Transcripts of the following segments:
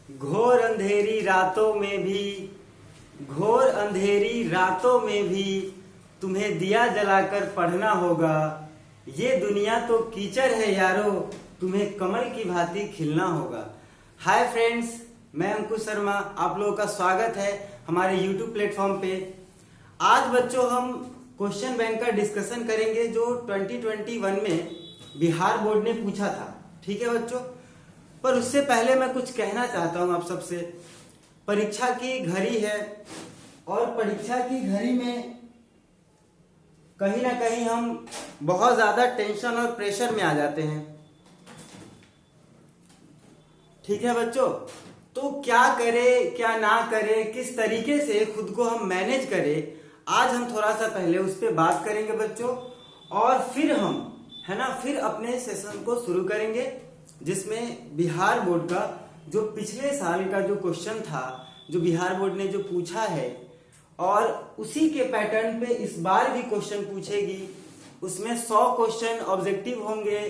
घोर अंधेरी रातों में भी घोर अंधेरी रातों में भी तुम्हें दिया जलाकर पढ़ना होगा। ये दुनिया तो कीचड़ है यारो, तुम्हें कमल की भांति खिलना होगा। हाय फ्रेंड्स, मैं अंकुश शर्मा, आप लोगों का स्वागत है हमारे यूट्यूब प्लेटफॉर्म पे। आज बच्चों हम क्वेश्चन बैंक का डिस्कशन करेंगे जो 2021 में बिहार बोर्ड ने पूछा था। ठीक है बच्चों, पर उससे पहले मैं कुछ कहना चाहता हूं आप सबसे। परीक्षा की घड़ी है और परीक्षा की घड़ी में कहीं ना कहीं हम बहुत ज्यादा टेंशन और प्रेशर में आ जाते हैं। ठीक है बच्चों, तो क्या करें क्या ना करें, किस तरीके से खुद को हम मैनेज करें, आज हम थोड़ा सा पहले उस पर बात करेंगे बच्चों। और फिर हम फिर अपने सेशन को शुरू करेंगे जिसमें बिहार बोर्ड का जो पिछले साल का जो क्वेश्चन था, जो बिहार बोर्ड ने जो पूछा है, और उसी के पैटर्न पे इस बार भी क्वेश्चन पूछेगी। उसमें 100 क्वेश्चन ऑब्जेक्टिव होंगे,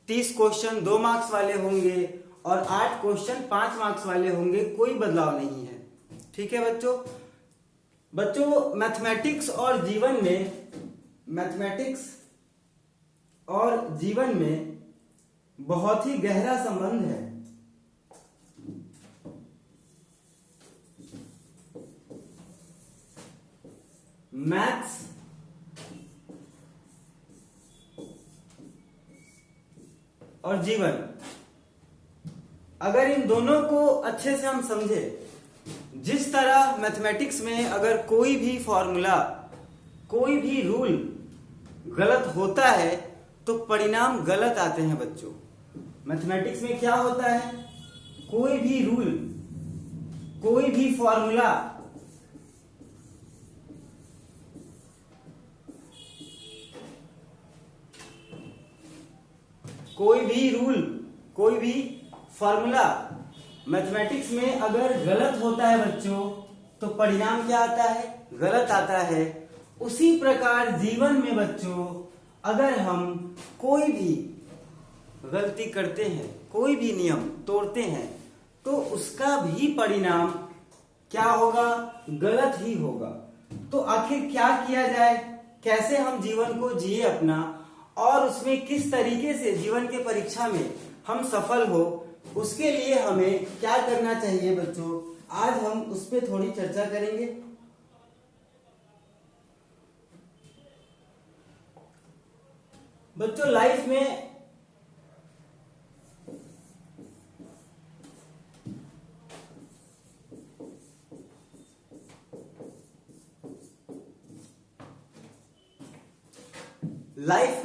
30 क्वेश्चन 2 मार्क्स वाले होंगे और 8 क्वेश्चन 5 मार्क्स वाले होंगे। कोई बदलाव नहीं है। ठीक है बच्चों, मैथमेटिक्स और जीवन में बहुत ही गहरा संबंध है। मैथ्स और जीवन, अगर इन दोनों को अच्छे से हम समझे, जिस तरह मैथमेटिक्स में अगर कोई भी फॉर्मूला, कोई भी रूल गलत होता है तो परिणाम गलत आते हैं बच्चों। मैथमेटिक्स में क्या होता है, कोई भी रूल, कोई भी फॉर्मूला, कोई भी फॉर्मूला मैथमेटिक्स में अगर गलत होता है बच्चों तो परिणाम क्या आता है, गलत आता है। उसी प्रकार जीवन में बच्चों अगर हम कोई भी गलती करते हैं, कोई भी नियम तोड़ते हैं, तो उसका भी परिणाम क्या होगा, गलत ही होगा। तो आखिर क्या किया जाए, कैसे हम जीवन को जिए अपना, और उसमें किस तरीके से जीवन के परीक्षा में हम सफल हो, उसके लिए हमें क्या करना चाहिए बच्चों, आज हम उस पर थोड़ी चर्चा करेंगे। बच्चों लाइफ में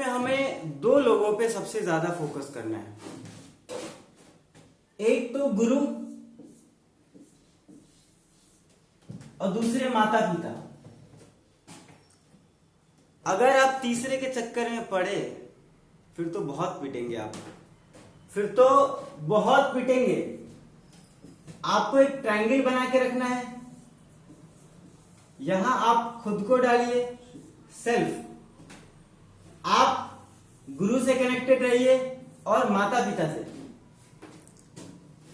हमें 2 लोगों पे सबसे ज्यादा फोकस करना है। एक तो गुरु और दूसरे माता पिता। अगर आप तीसरे के चक्कर में पड़े फिर तो बहुत पिटेंगे आप, आपको एक ट्रायंगल बना के रखना है। यहां आप खुद को डालिए, सेल्फ, आप गुरु से कनेक्टेड रहिए और माता पिता से।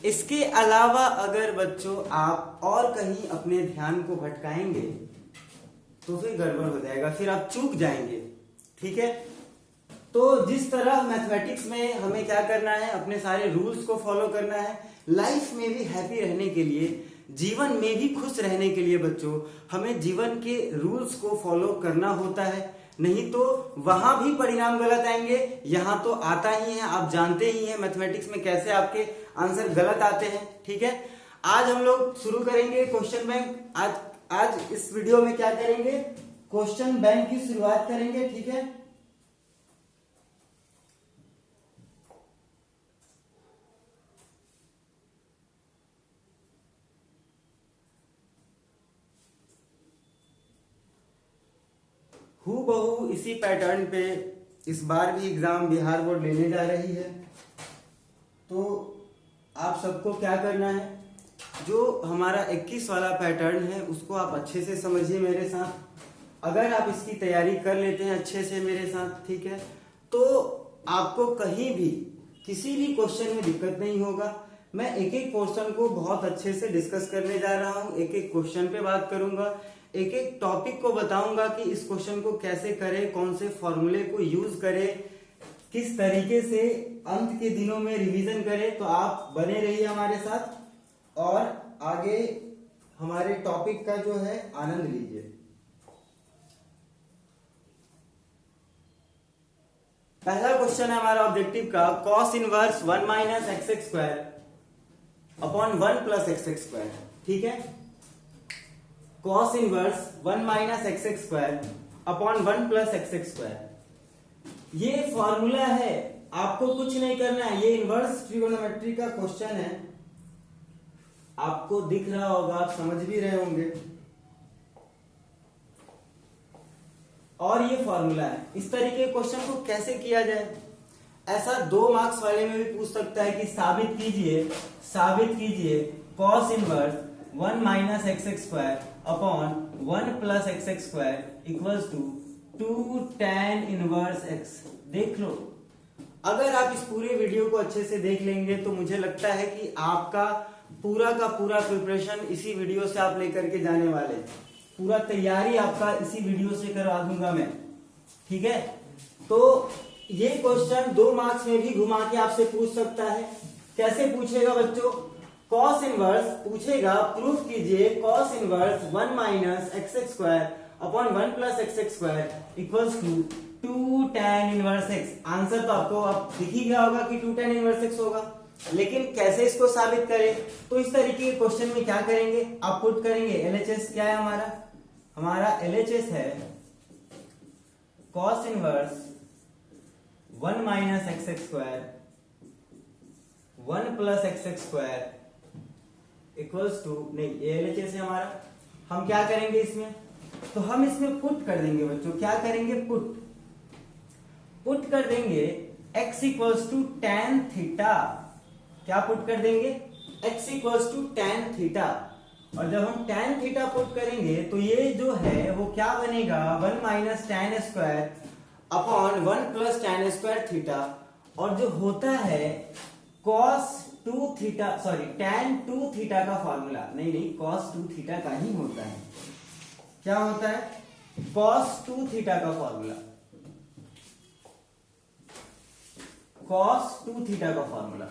इसके अलावा अगर बच्चों आप और कहीं अपने ध्यान को भटकाएंगे तो फिर गड़बड़ हो जाएगा, फिर आप चूक जाएंगे। ठीक है, तो जिस तरह मैथमेटिक्स में हमें क्या करना है, अपने सारे रूल्स को फॉलो करना है। लाइफ में भी हैप्पी रहने के लिए, जीवन में भी खुश रहने के लिए बच्चों हमें जीवन के रूल्स को फॉलो करना होता है, नहीं तो वहां भी परिणाम गलत आएंगे। यहां तो आता ही है, आप जानते ही हैं मैथमेटिक्स में कैसे आपके आंसर गलत आते हैं। ठीक है, आज हम लोग शुरू करेंगे क्वेश्चन बैंक। आज इस वीडियो में क्या करेंगे, क्वेश्चन बैंक की शुरुआत करेंगे। ठीक है, हूबहू इसी पैटर्न पे इस बार भी एग्जाम बिहार बोर्ड लेने जा रही है। तो आप सबको क्या करना है, जो हमारा 21 वाला पैटर्न है उसको आप अच्छे से समझिए मेरे साथ। अगर आप इसकी तैयारी कर लेते हैं अच्छे से मेरे साथ, ठीक है, तो आपको कहीं भी किसी भी क्वेश्चन में दिक्कत नहीं होगा। मैं एक एक पोर्शन को बहुत अच्छे से डिस्कस करने जा रहा हूँ, एक एक क्वेश्चन पे बात करूंगा, एक एक टॉपिक को बताऊंगा कि इस क्वेश्चन को कैसे करें, कौन से फॉर्मूले को यूज करें, किस तरीके से अंत के दिनों में रिवीजन करें। तो आप बने रहिए हमारे साथ और आगे हमारे टॉपिक का जो है आनंद लीजिए। पहला क्वेश्चन है हमारा ऑब्जेक्टिव का, cos inverse 1 minus x x square upon 1 plus x x square. ठीक है, cos inverse 1 minus x x square upon 1 plus x x square. ये फॉर्मूला है, आपको कुछ नहीं करना है, ये इनवर्स ट्रिगोनोमेट्री का क्वेश्चन है, आपको दिख रहा होगा, आप समझ भी रहे होंगे। और ये फॉर्मूला है, इस तरीके के क्वेश्चन को कैसे किया जाए, ऐसा 2 मार्क्स वाले में भी पूछ सकता है कि साबित कीजिए cos inverse 1 minus x x square upon 1 plus x x square equals to 2 tan inverse x। देख लो, अगर आप इस पूरे वीडियो को अच्छे से देख लेंगे तो मुझे लगता है कि आपका पूरा का पूरा प्रिपरेशन इसी वीडियो से आप लेकर के जाने वाले, पूरा तैयारी आपका इसी वीडियो से करवा दूंगा मैं। ठीक है, तो ये क्वेश्चन 2 मार्क्स में भी घुमा के आपसे पूछ सकता है। कैसे पूछेगा बच्चों, कॉस इनवर्स पूछेगा, प्रूफ कीजिए cos inverse 1 minus x x square upon 1 plus x x square equals to 2 tan inverse x। Answer तो आपको अब दिख ही गया होगा कि 2 tan इनवर्स x होगा, लेकिन कैसे इसको साबित करें, तो इस तरीके के क्वेश्चन में क्या करेंगे, आप पुट करेंगे LHS। क्या है हमारा LHS है cos inverse 1 minus x x square 1 plus x x square equals to, नहीं ये LHS है हमारा, हम क्या करेंगे इसमें, तो हम इसमें पुट कर देंगे बच्चों, क्या करेंगे, पुट कर देंगे x equals to tan theta. क्या पुट कर देंगे, x equals to tan theta. और जब हम tan थीटा पुट करेंगे तो ये जो है वो क्या बनेगा, 1 minus tan square upon 1 plus tan square theta. और जो होता है cos 2 theta, sorry tan 2 theta का फॉर्मूला, नहीं cos 2 थीटा का ही होता है। क्या होता है, cos 2 थीटा का फॉर्मूला, cos 2 थीटा का फॉर्मूला।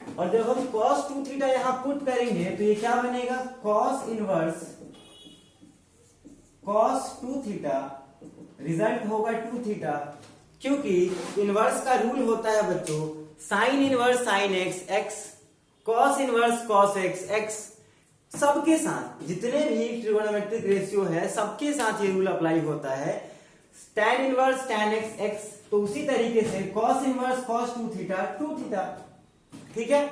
और जब हम cos 2 थीटा यहां पुट करेंगे तो ये क्या बनेगा, cos inverse cos 2 theta, result होगा 2 थीटा, क्योंकि इनवर्स का रूल होता है बच्चों sine inverse sine x, cos inverse cos x। सबके साथ जितने भी ट्रिगोनोमेट्रिक रेशियो है सबके साथ ये रूल अप्लाई होता है, tan इनवर्स tan x। तो उसी तरीके से cos inverse cos 2 theta 2 theta. ठीक है,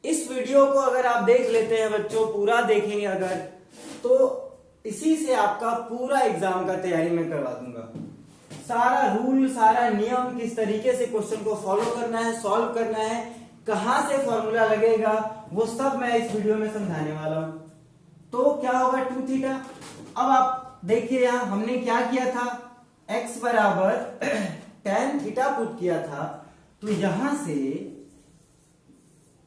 इस वीडियो को अगर आप देख लेते हैं बच्चों, पूरा देखेंगे अगर, तो इसी से आपका पूरा एग्जाम का तैयारी मैं करवा दूंगा। सारा रूल, सारा नियम, किस तरीके से क्वेश्चन को फॉलो करना है, सॉल्व करना है, कहां से फॉर्मूला लगेगा, वो सब मैं इस वीडियो में समझाने वाला हूं। तो क्या होगा 2 थीटा। अब आप देखिए यहां हमने क्या किया था, x बराबर tan थीटा पुट किया था, तो यहां से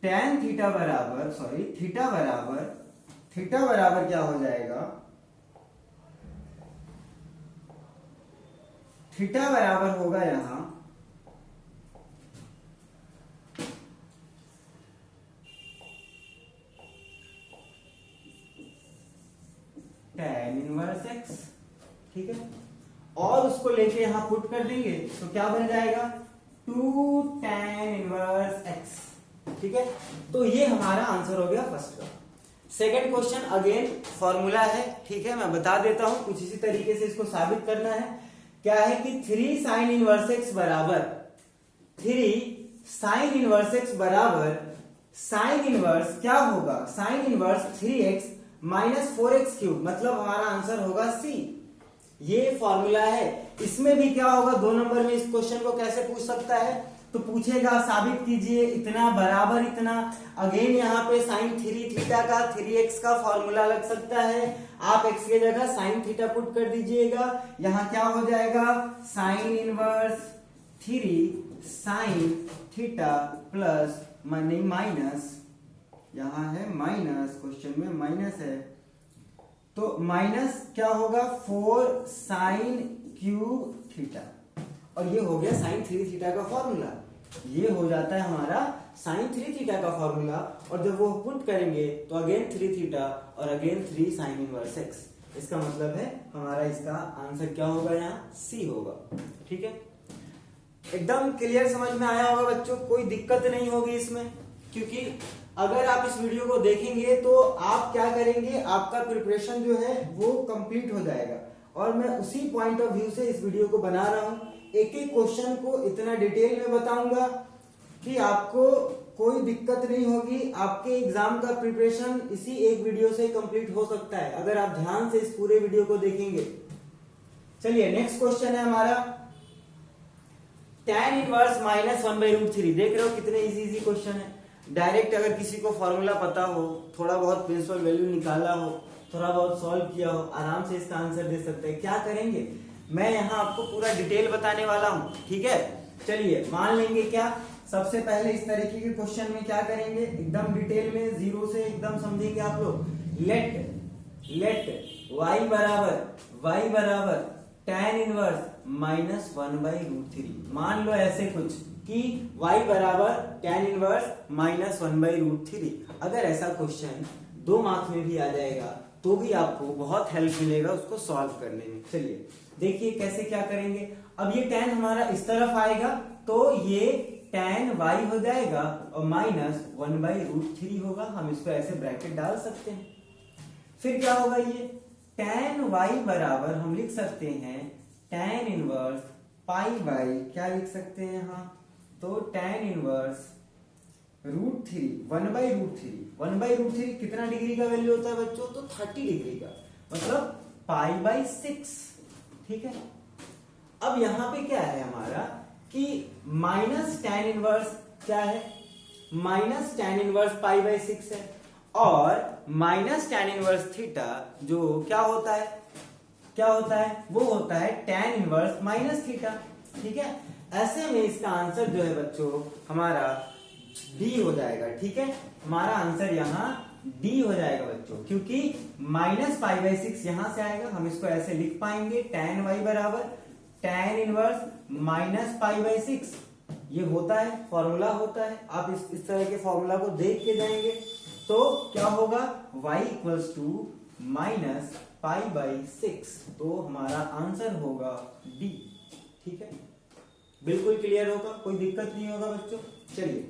tan थीटा बराबर, सॉरी थीटा बराबर क्या हो जाएगा, थीटा बराबर होगा यहां tan इनवर्स x। ठीक है, और उसको लेके यहां पुट कर देंगे तो क्या बन जाएगा, 2 tan इनवर्स x। ठीक है, तो ये हमारा आंसर हो गया फर्स्ट का। सेकंड क्वेश्चन अगेन फॉर्मूला है, ठीक है, मैं बता देता हूं, कुछ इसी तरीके से इसको साबित करना है। क्या है कि 3 sin इनवर्स x बराबर 3 sin इनवर्स x बराबर साइन इनवर्स क्या होगा, sine inverse 3x minus 4x cube, मतलब हमारा आंसर होगा C। ये फॉर्मूला है। इसमें भी क्या होगा, 2 नंबर में इस क्वेश्चन को कैसे पूछ सकता है, तो पूछेगा साबित कीजिए इतना बराबर इतना। अगेन यहाँ पे साइन 3 थीटा का 3x का फॉर्मूला लग सकता है, आप x की जगह साइन थीटा पुट कर दीजिएगा। यहाँ क्या हो जाएगा, sine inverse 3 sine theta plus minus minus, question में माइनस है तो माइनस क्या होगा 4 साइन क्यूब थीटा, और ये हो गया साइन 3 थीटा का फॉर्मूला। ये हो जाता है हमारा साइन 3 थीटा का फॉर्मूला, और जब वो पुट करेंगे तो अगेन 3 थीटा और अगेन 3 साइन इनवर्स एक्स। इसका मतलब है हमारा इसका आंसर क्या होगा, यहाँ सी होगा। ठीक है, एकदम क्लियर समझ में आया होगा बच्चों, कोई दिक्कत नहीं होगी इसमें, क्योंकि अगर आप इस वीडियो को देखेंगे तो आप क्या करेंगे, आपका प्रिपरेशन जो है वो कंप्लीट हो जाएगा। और मैं उसी पॉइंट ऑफ व्यू से इस वीडियो को बना रहा हूं, एक एक क्वेश्चन को इतना डिटेल में बताऊंगा कि आपको कोई दिक्कत नहीं होगी। आपके एग्जाम का प्रिपरेशन इसी एक वीडियो से कंप्लीट हो सकता है अगर आप ध्यान से इस पूरे वीडियो को देखेंगे। चलिए नेक्स्ट क्वेश्चन है हमारा tan इनवर्स माइनस 1/√3। देख रहे हो कितने इजी क्वेश्चन है। डायरेक्ट अगर किसी को फॉर्मूला पता हो, थोड़ा बहुत प्रिंसिपल वैल्यू निकाला हो, थोड़ा बहुत सॉल्व किया हो, आराम से इसका आंसर दे सकते हैं। क्या करेंगे, मैं यहाँ आपको पूरा डिटेल बताने वाला हूँ। ठीक है, चलिए मान लेंगे क्या, सबसे पहले इस तरीके के क्वेश्चन में क्या करेंगे, एकदम डिटेल में जीरो से एकदम समझेंगे आप लोग। लेट y बराबर tan इनवर्स माइनस 1/√3। मान लो ऐसे कुछ कि y बराबर tan इनवर्स माइनस 1/√3। अगर ऐसा क्वेश्चन 2 मार्क्स में भी आ जाएगा तो भी आपको बहुत हेल्प मिलेगा उसको सॉल्व करने में। चलिए देखिए कैसे क्या करेंगे। अब ये tan हमारा इस तरफ आएगा तो ये tan y हो जाएगा और माइनस 1/√3 होगा। हम इसको ऐसे ब्रैकेट डाल सकते हैं। फिर क्या होगा, ये tan y बराबर हम लिख सकते हैं tan इनवर्स पाई बाई, क्या लिख सकते हैं यहाँ, तो tan इनवर्स √3 1/√3 कितना डिग्री का वैल्यू होता है बच्चों, तो 30 डिग्री का, मतलब π/6। ठीक है, अब यहाँ पे क्या है हमारा कि माइनस tan इनवर्स क्या है, माइनस tan इनवर्स π/6 है, और माइनस tan इनवर्स थीटा जो क्या होता है वो होता है tan इनवर्स माइनस थीटा। ठीक है, ऐसे में इसका आंसर जो है बच्चों हमारा डी हो जाएगा। ठीक है, हमारा आंसर यहाँ डी हो जाएगा बच्चों, क्योंकि माइनस π/6 यहां से आएगा। हम इसको ऐसे लिख पाएंगे tan y बराबर tan इनवर्स माइनस π/6। ये होता है, फॉर्मूला होता है। आप इस तरह के फॉर्मूला को देख के जाएंगे तो क्या होगा, y इक्वल्स टू माइनस π/6। तो हमारा आंसर होगा डी। ठीक है, बिल्कुल क्लियर होगा, कोई दिक्कत नहीं होगा बच्चों। चलिए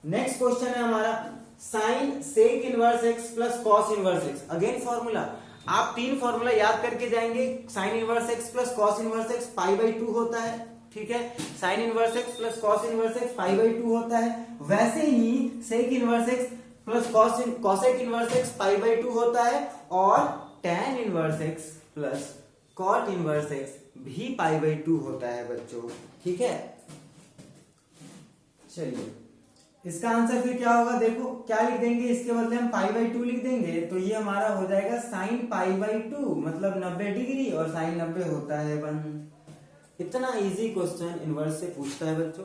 नेक्स्ट क्वेश्चन है हमारा sine sec inverse x plus cos inverse x. Again formula, आप 3 फॉर्मूला याद करके जाएंगे। Sine inverse x plus cos inverse x π/2 होता है। ठीक है, sine inverse x plus cos inverse x π/2 होता है। वैसे ही sec inverse x plus cosec inverse x π/2 होता है, और tan inverse x plus cot inverse x भी π/2 होता है बच्चों। ठीक है, चलिए इसका आंसर फिर क्या होगा, देखो क्या लिख देंगे, इसके बदले हम π/2 लिख देंगे तो ये हमारा हो जाएगा साइन π/2, मतलब 90 डिग्री, और साइन 90 होता है 1। इतना इजी क्वेश्चन इनवर्स से पूछता है बच्चों।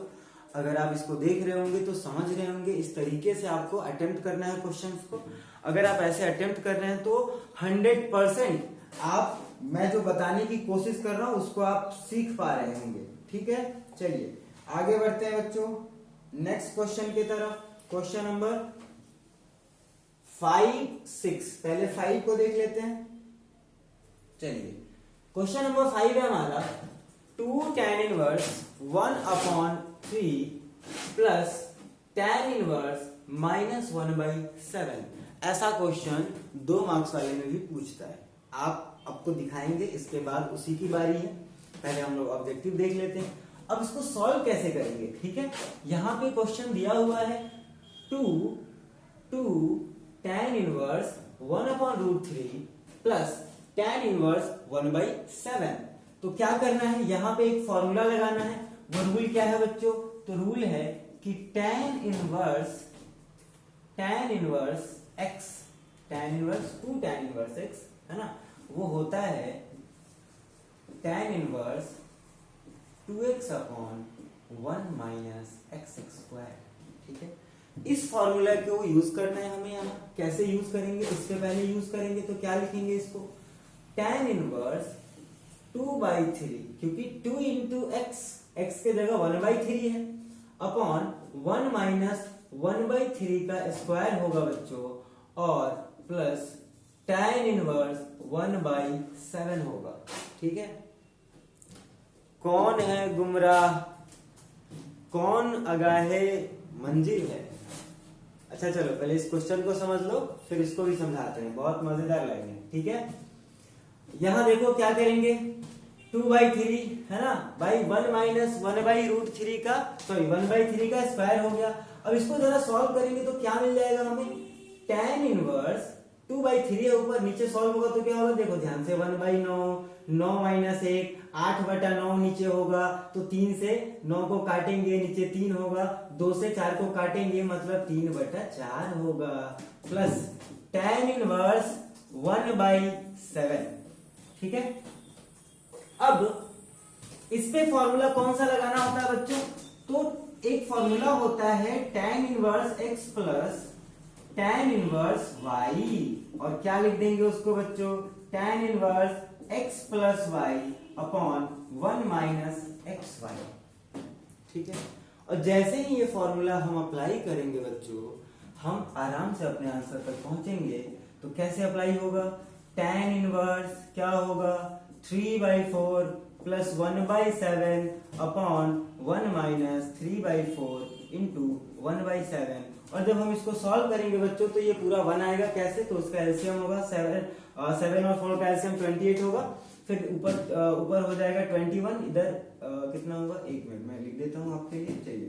अगर आप इसको देख रहे होंगे तो समझ रहे होंगे, इस तरीके से आपको अटेम्प्ट करना है क्वेश्चंस को। अगर आप ऐसे अटेम्प्ट कर रहे हैं तो 100% आप, मैं जो बताने की कोशिश कर रहा हूं उसको आप सीख पा रहे होंगे। ठीक है, चलिए आगे बढ़ते हैं बच्चों नेक्स्ट क्वेश्चन की तरफ। क्वेश्चन नंबर 5-6, पहले 5 को देख लेते हैं। चलिए क्वेश्चन नंबर 5 है हमारा 2 tan inverse 1/3 plus tan inverse minus 1/7। ऐसा क्वेश्चन 2 मार्क्स वाले में भी पूछता है। आप आपको दिखाएंगे, इसके बाद उसी की बारी है। पहले हम लोग ऑब्जेक्टिव देख लेते हैं। अब इसको सॉल्व कैसे करेंगे। ठीक है, यहां पे क्वेश्चन दिया हुआ है 2 tan inverse 1/√3 plus tan inverse 1/7। तो क्या करना है, यहां पे एक फॉर्मूला लगाना है। वो रूल क्या है बच्चों, तो रूल है कि tan inverse x, tan inverse 2 tan inverse x है ना, वो होता है tan इनवर्स 2x/1 - x²। ठीक है, इस फॉर्मूला को यूज करना है हमें यहाँ। कैसे यूज करेंगे, इससे पहले यूज करेंगे तो क्या लिखेंगे इसको, tan इनवर्स 2/3, क्योंकि 2 इंटू एक्स के जगह 1/3 है, अपॉन 1 माइनस 1/3 का स्क्वायर होगा बच्चों, और प्लस tan इनवर्स 1/7 होगा। ठीक है, कौन है गुमराह, कौन आगाहे मंजिल है। अच्छा चलो पहले इस क्वेश्चन को समझ लो, फिर इसको भी समझाते हैं, बहुत मजेदार लगेंगे। ठीक है, यहां देखो क्या करेंगे, 2/3 है ना, बाई 1 माइनस 1/√3 का, सॉरी 1/3 का स्क्वायर हो गया। अब इसको जरा सॉल्व करेंगे तो क्या मिल जाएगा हमें, tan इनवर्स 2/3 है ऊपर, नीचे सॉल्व होगा तो क्या होगा, देखो ध्यान से, 1/9, 9 माइनस 1, 8/9 नीचे होगा, तो 3 से 9 को काटेंगे, नीचे 3 होगा, 2 से 4 को काटेंगे, मतलब 3/4 होगा, प्लस tan इनवर्स 1/7। ठीक है, अब इस पे फॉर्मूला कौन सा लगाना होता है बच्चों, तो एक फॉर्मूला होता है tan inverse x plus tan inverse y, और क्या लिख देंगे उसको बच्चों, tan inverse x plus y upon 1 minus xy। ठीक है, और जैसे ही ये फॉर्मूला हम अप्लाई करेंगे बच्चों, हम आराम से अपने आंसर तक पहुंचेंगे। तो कैसे अप्लाई होगा, tan इनवर्स क्या होगा, 3/4 प्लस 1/7 अपॉन 1 माइनस 3/4 इंटू 1/7, और जब हम इसको सॉल्व करेंगे बच्चों तो ये पूरा 1 आएगा। कैसे, तो उसका एलसीएम होगा 7 और 4 का एलसीएम 28 होगा, फिर ऊपर हो जाएगा 21, इधर कितना होगा, एक मिनट मैं लिख देता हूँ आपके लिए। चलिए,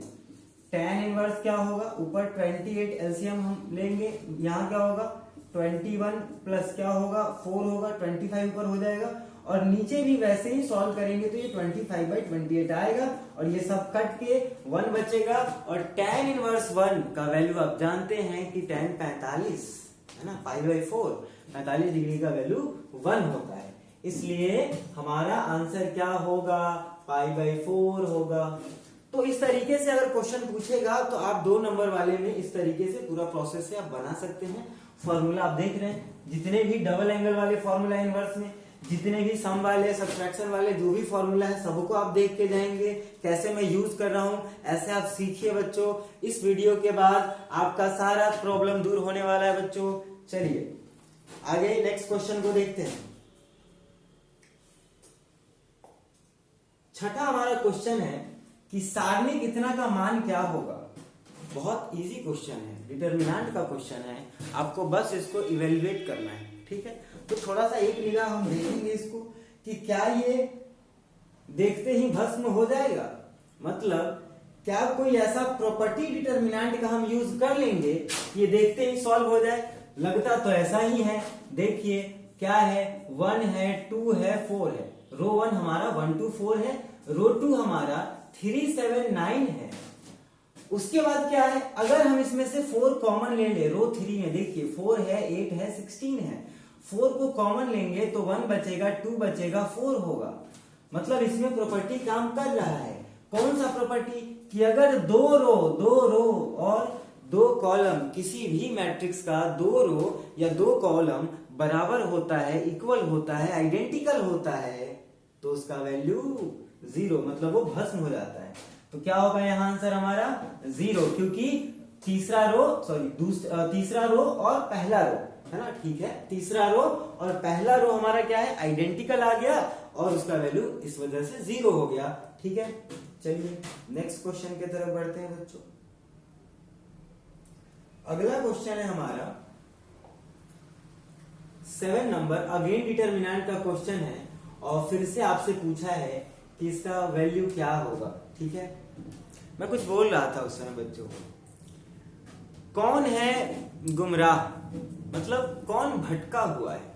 tan इनवर्स क्या होगा, ऊपर 28 एलसीएम हम लेंगे, यहाँ क्या होगा 21 प्लस क्या होगा 4 होगा, 25 ऊपर हो जाएगा, और नीचे भी वैसे ही सॉल्व करेंगे तो ये 25/28 आएगा, और ये सब कट के 1 बचेगा, और tan इनवर्स 1 का वैल्यू आप जानते हैं कि tan 45 है ना, π/4 45 डिग्री का वैल्यू 1 होता है, इसलिए हमारा आंसर क्या होगा, π/4 होगा। तो इस तरीके से अगर क्वेश्चन पूछेगा तो आप 2 नंबर वाले में इस तरीके से पूरा प्रोसेस से आप बना सकते हैं। फॉर्मूला आप देख रहे हैं, जितने भी डबल एंगल वाले फॉर्मूला इनवर्स में, जितने भी सम वाले, सब्ट्रैक्शन वाले जो भी फॉर्मूला है, सबको आप देख के जाएंगे कैसे मैं यूज कर रहा हूं, ऐसे आप सीखिए बच्चों। इस वीडियो के बाद आपका सारा प्रॉब्लम दूर होने वाला है बच्चों। चलिए आगे नेक्स्ट क्वेश्चन को देखते हैं। छठा हमारा क्वेश्चन है कि सारणिक इतना का मान क्या होगा। बहुत इजी क्वेश्चन है, डिटरमिनेंट का क्वेश्चन है, आपको बस इसको इवेल्युएट करना है। ठीक है, तो थोड़ा सा एक निगाह हम देखेंगे इसको कि क्या ये देखते ही भस्म हो जाएगा, मतलब क्या कोई ऐसा प्रॉपर्टी डिटरमिनेंट का हम यूज कर लेंगे ये देखते ही सॉल्व हो जाए। लगता तो ऐसा ही है, देखिए क्या है, 1 है, 2 है, 4 है, रो 1 हमारा 1 2 4 है, रो 2 हमारा 3 7 9 है। उसके बाद क्या है, अगर हम इसमें से 4 कॉमन ले ले, रो 3 में देखिए 4 है, 8 है, 16 है, 4 को कॉमन लेंगे तो 1 बचेगा, 2 बचेगा, 4 होगा, मतलब इसमें प्रॉपर्टी काम कर रहा है। कौन सा प्रॉपर्टी, कि अगर 2 रो और 2 कॉलम किसी भी मैट्रिक्स का 2 रो या 2 कॉलम बराबर होता है, इक्वल होता है, आइडेंटिकल होता है, तो उसका वैल्यू 0, मतलब वो भस्म हो जाता है। तो क्या होगा यहाँ आंसर हमारा 0, क्योंकि तीसरा रो और पहला रो है ना, ठीक है, तीसरा रो और पहला रो हमारा क्या है, आइडेंटिकल आ गया, और उसका वैल्यू इस वजह से 0 हो गया। ठीक है, चलिए नेक्स्ट क्वेश्चन की तरफ बढ़ते हैं बच्चों। अगला क्वेश्चन है हमारा 7 नंबर, अगेन डिटरमिनेंट का क्वेश्चन है, और फिर से आपसे पूछा है कि इसका वैल्यू क्या होगा। ठीक है, मैं कुछ बोल रहा था उस समय बच्चों को, कौन है गुमराह, मतलब कौन भटका हुआ है,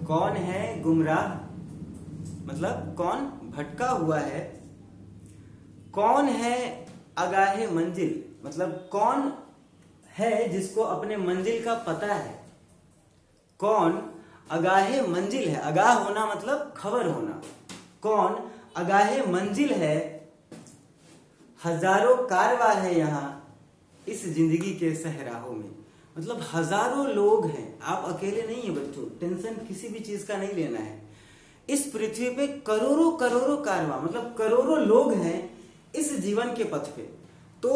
कौन है गुमराह मतलब कौन भटका हुआ है, कौन है आगाहे मंजिल, मतलब कौन है जिसको अपने मंजिल का पता है, कौन आगाहे मंजिल है, आगाह होना मतलब खबर होना, कौन आगाहे मंजिल है, हजारों कारवां है यहाँ, इस जिंदगी के सहराहों में। मतलब हजारों लोग हैं, आप अकेले नहीं है बच्चों, टेंशन किसी भी चीज का नहीं लेना है। इस पृथ्वी पे करोड़ों करोड़ों कारवां, मतलब करोड़ों लोग हैं इस जीवन के पथ पे। तो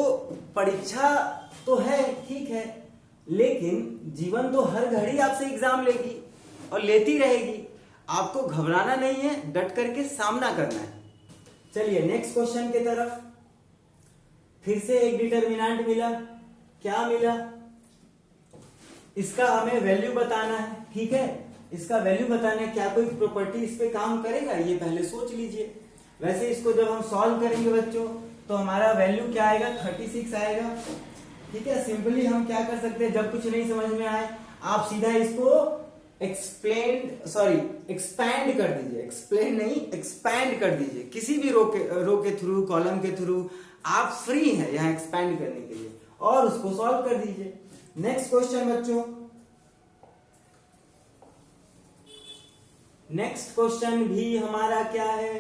परीक्षा तो है, ठीक है, लेकिन जीवन तो हर घड़ी आपसे एग्जाम लेगी और लेती रहेगी। आपको घबराना नहीं है, डट करके सामना करना है। चलिए नेक्स्ट क्वेश्चन की तरफ। फिर से एक डिटर्मिनेंट मिला, क्या मिला, इसका हमें वैल्यू बताना है, ठीक है, इसका वैल्यू बताना है। क्या कोई प्रॉपर्टी इस पे काम करेगा, ये पहले सोच लीजिए। वैसे इसको जब हम सॉल्व करेंगे बच्चों तो हमारा वैल्यू क्या आएगा, 36 आएगा, ठीक है। सिंपली हम क्या कर सकते हैं, जब कुछ नहीं समझ में आए आप सीधा इसको एक्सपैंड कर दीजिए, एक्सप्लेन नहीं एक्सपैंड कर दीजिए, किसी भी रो के थ्रू, कॉलम के थ्रू आप फ्री हैं यहां एक्सपैंड करने के लिए, और उसको सॉल्व कर दीजिए। नेक्स्ट क्वेश्चन बच्चों, नेक्स्ट क्वेश्चन भी हमारा क्या है,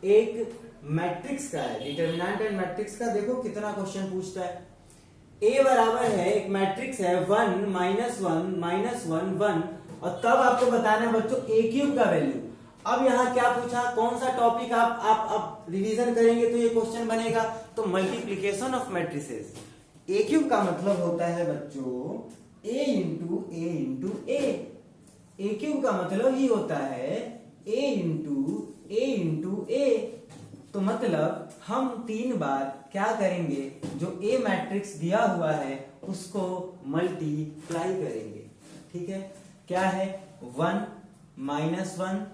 एक मैट्रिक्स का है, डिटर्मिनेंट एंड मैट्रिक्स का। देखो कितना क्वेश्चन पूछता है। ए बराबर है, एक मैट्रिक्स है 1 -1 -1 1, और तब आपको बताना है बच्चों ए क्यूब का वैल्यू। अब यहां क्या पूछा, कौन सा टॉपिक आप रिवीजन करेंगे तो ये क्वेश्चन बनेगा, तो multiplication of matrices. A cube का मतलब होता है बच्चों ए इंटू ए इंटू ए। ए क्यूब का मतलब ही होता है ए इंटू ए। तो मतलब हम 3 बार क्या करेंगे, जो ए मैट्रिक्स दिया हुआ है उसको मल्टीप्लाई करेंगे, ठीक है। क्या है, 1 -1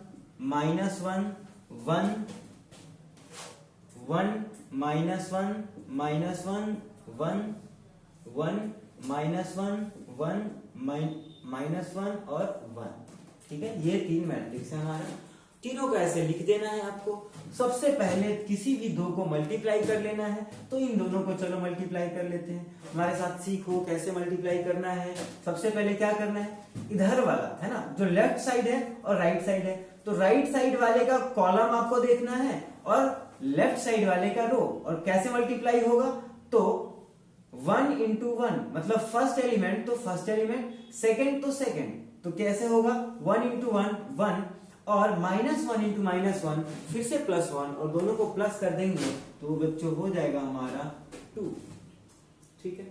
-1 1 1 -1 -1 1 1 -1 और 1, ठीक है। ये 3 मैट्रिक्स है हमारा, तीनों को ऐसे लिख देना है आपको। सबसे पहले किसी भी दो को मल्टीप्लाई कर लेना है, तो इन दोनों को चलो मल्टीप्लाई कर लेते हैं। हमारे साथ सीखो कैसे मल्टीप्लाई करना है। सबसे पहले क्या करना है, इधर वाला है ना, जो लेफ्ट साइड है और राइट साइड है, तो राइट साइड वाले का कॉलम आपको देखना है और लेफ्ट साइड वाले का रो। और कैसे मल्टीप्लाई होगा, तो 1 इंटू 1 मतलब फर्स्ट एलिमेंट तो फर्स्ट एलिमेंट, सेकेंड तो सेकेंड, तो कैसे होगा 1 इंटू 1 1, और -1 इंटू -1 फिर से +1, और दोनों को प्लस कर देंगे तो बच्चों हो जाएगा हमारा 2, ठीक है।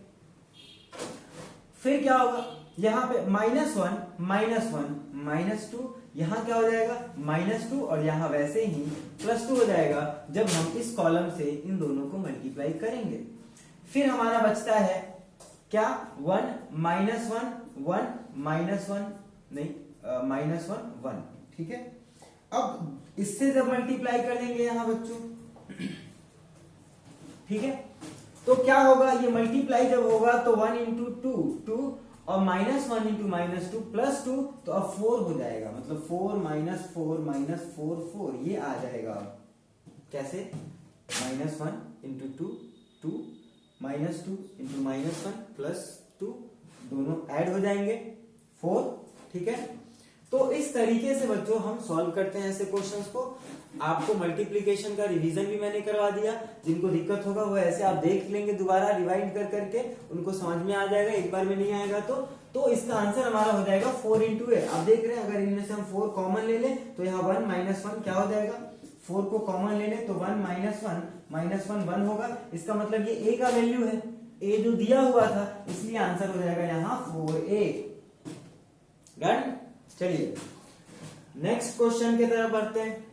फिर क्या होगा, यहाँ पे -1 -2, यहाँ क्या हो जाएगा -2, और यहाँ वैसे ही +2 हो जाएगा जब हम इस कॉलम से इन दोनों को मल्टीप्लाई करेंगे। फिर हमारा बचता है क्या, 1 -1 1 -1 नहीं -1 1, ठीक है। अब इससे जब मल्टीप्लाई कर देंगे यहां बच्चों, ठीक है, तो क्या होगा, ये मल्टीप्लाई जब होगा तो 1 इंटू 2 और -1 इंटू -2 +2, तो अब 4 हो जाएगा, मतलब 4 -4 4 ये आ जाएगा। कैसे, -1 इंटू 2 -2 इंटू -1 +2, दोनों ऐड हो जाएंगे 4, ठीक है। तो इस तरीके से बच्चों हम सॉल्व करते हैं ऐसे क्वेश्चंस को। आपको मल्टीप्लिकेशन का रिवीजन भी मैंने करवा दिया, जिनको दिक्कत होगा वो ऐसे आप देख लेंगे दोबारा रिवाइंड कर करके, उनको समझ में आ जाएगा। एक बार में नहीं आएगा तो इसका आंसर हमारा हो जाएगा 4 इंटू ए। आप देख रहे हैं, अगर इनमें से हम 4 कॉमन ले लें तो यहाँ 1 -1 क्या हो जाएगा, 4 को कॉमन ले लें तो 1 -1 1 होगा। इसका मतलब ये ए का वैल्यू है, ए जो दिया हुआ था, इसलिए आंसर हो जाएगा यहाँ 4a। डन। चलिए नेक्स्ट क्वेश्चन की तरफ बढ़ते हैं।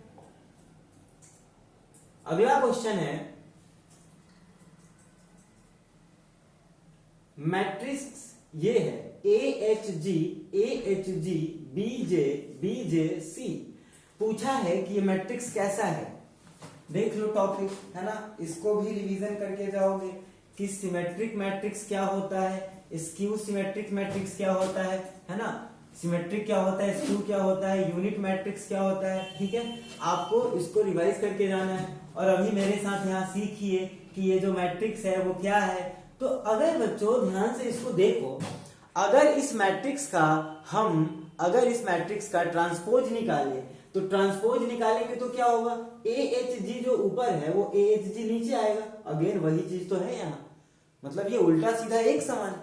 अगला क्वेश्चन है, मैट्रिक्स ये है AHG BJ पूछा है कि ये मैट्रिक्स कैसा है। देख लो टॉपिक है ना, इसको भी रिवीजन करके जाओगे कि सिमेट्रिक मैट्रिक्स क्या होता है, स्क्यू सिमेट्रिक मैट्रिक्स क्या होता है ना, सिमेट्रिक क्या होता है, स्क्यू क्या होता है, यूनिट मैट्रिक्स क्या होता है, ठीक है। आपको इसको रिवाइज करके जाना है, और अभी मेरे साथ यहाँ सीखिए कि ये जो मैट्रिक्स है वो क्या है। तो अगर बच्चों ध्यान से इसको देखो, अगर इस मैट्रिक्स का ट्रांसपोज निकाले, तो ट्रांसपोज निकालेंगे तो क्या होगा, AHG जो ऊपर है वो AHG नीचे आएगा। अगेन वही चीज तो है यहाँ, मतलब ये उल्टा सीधा एक समान।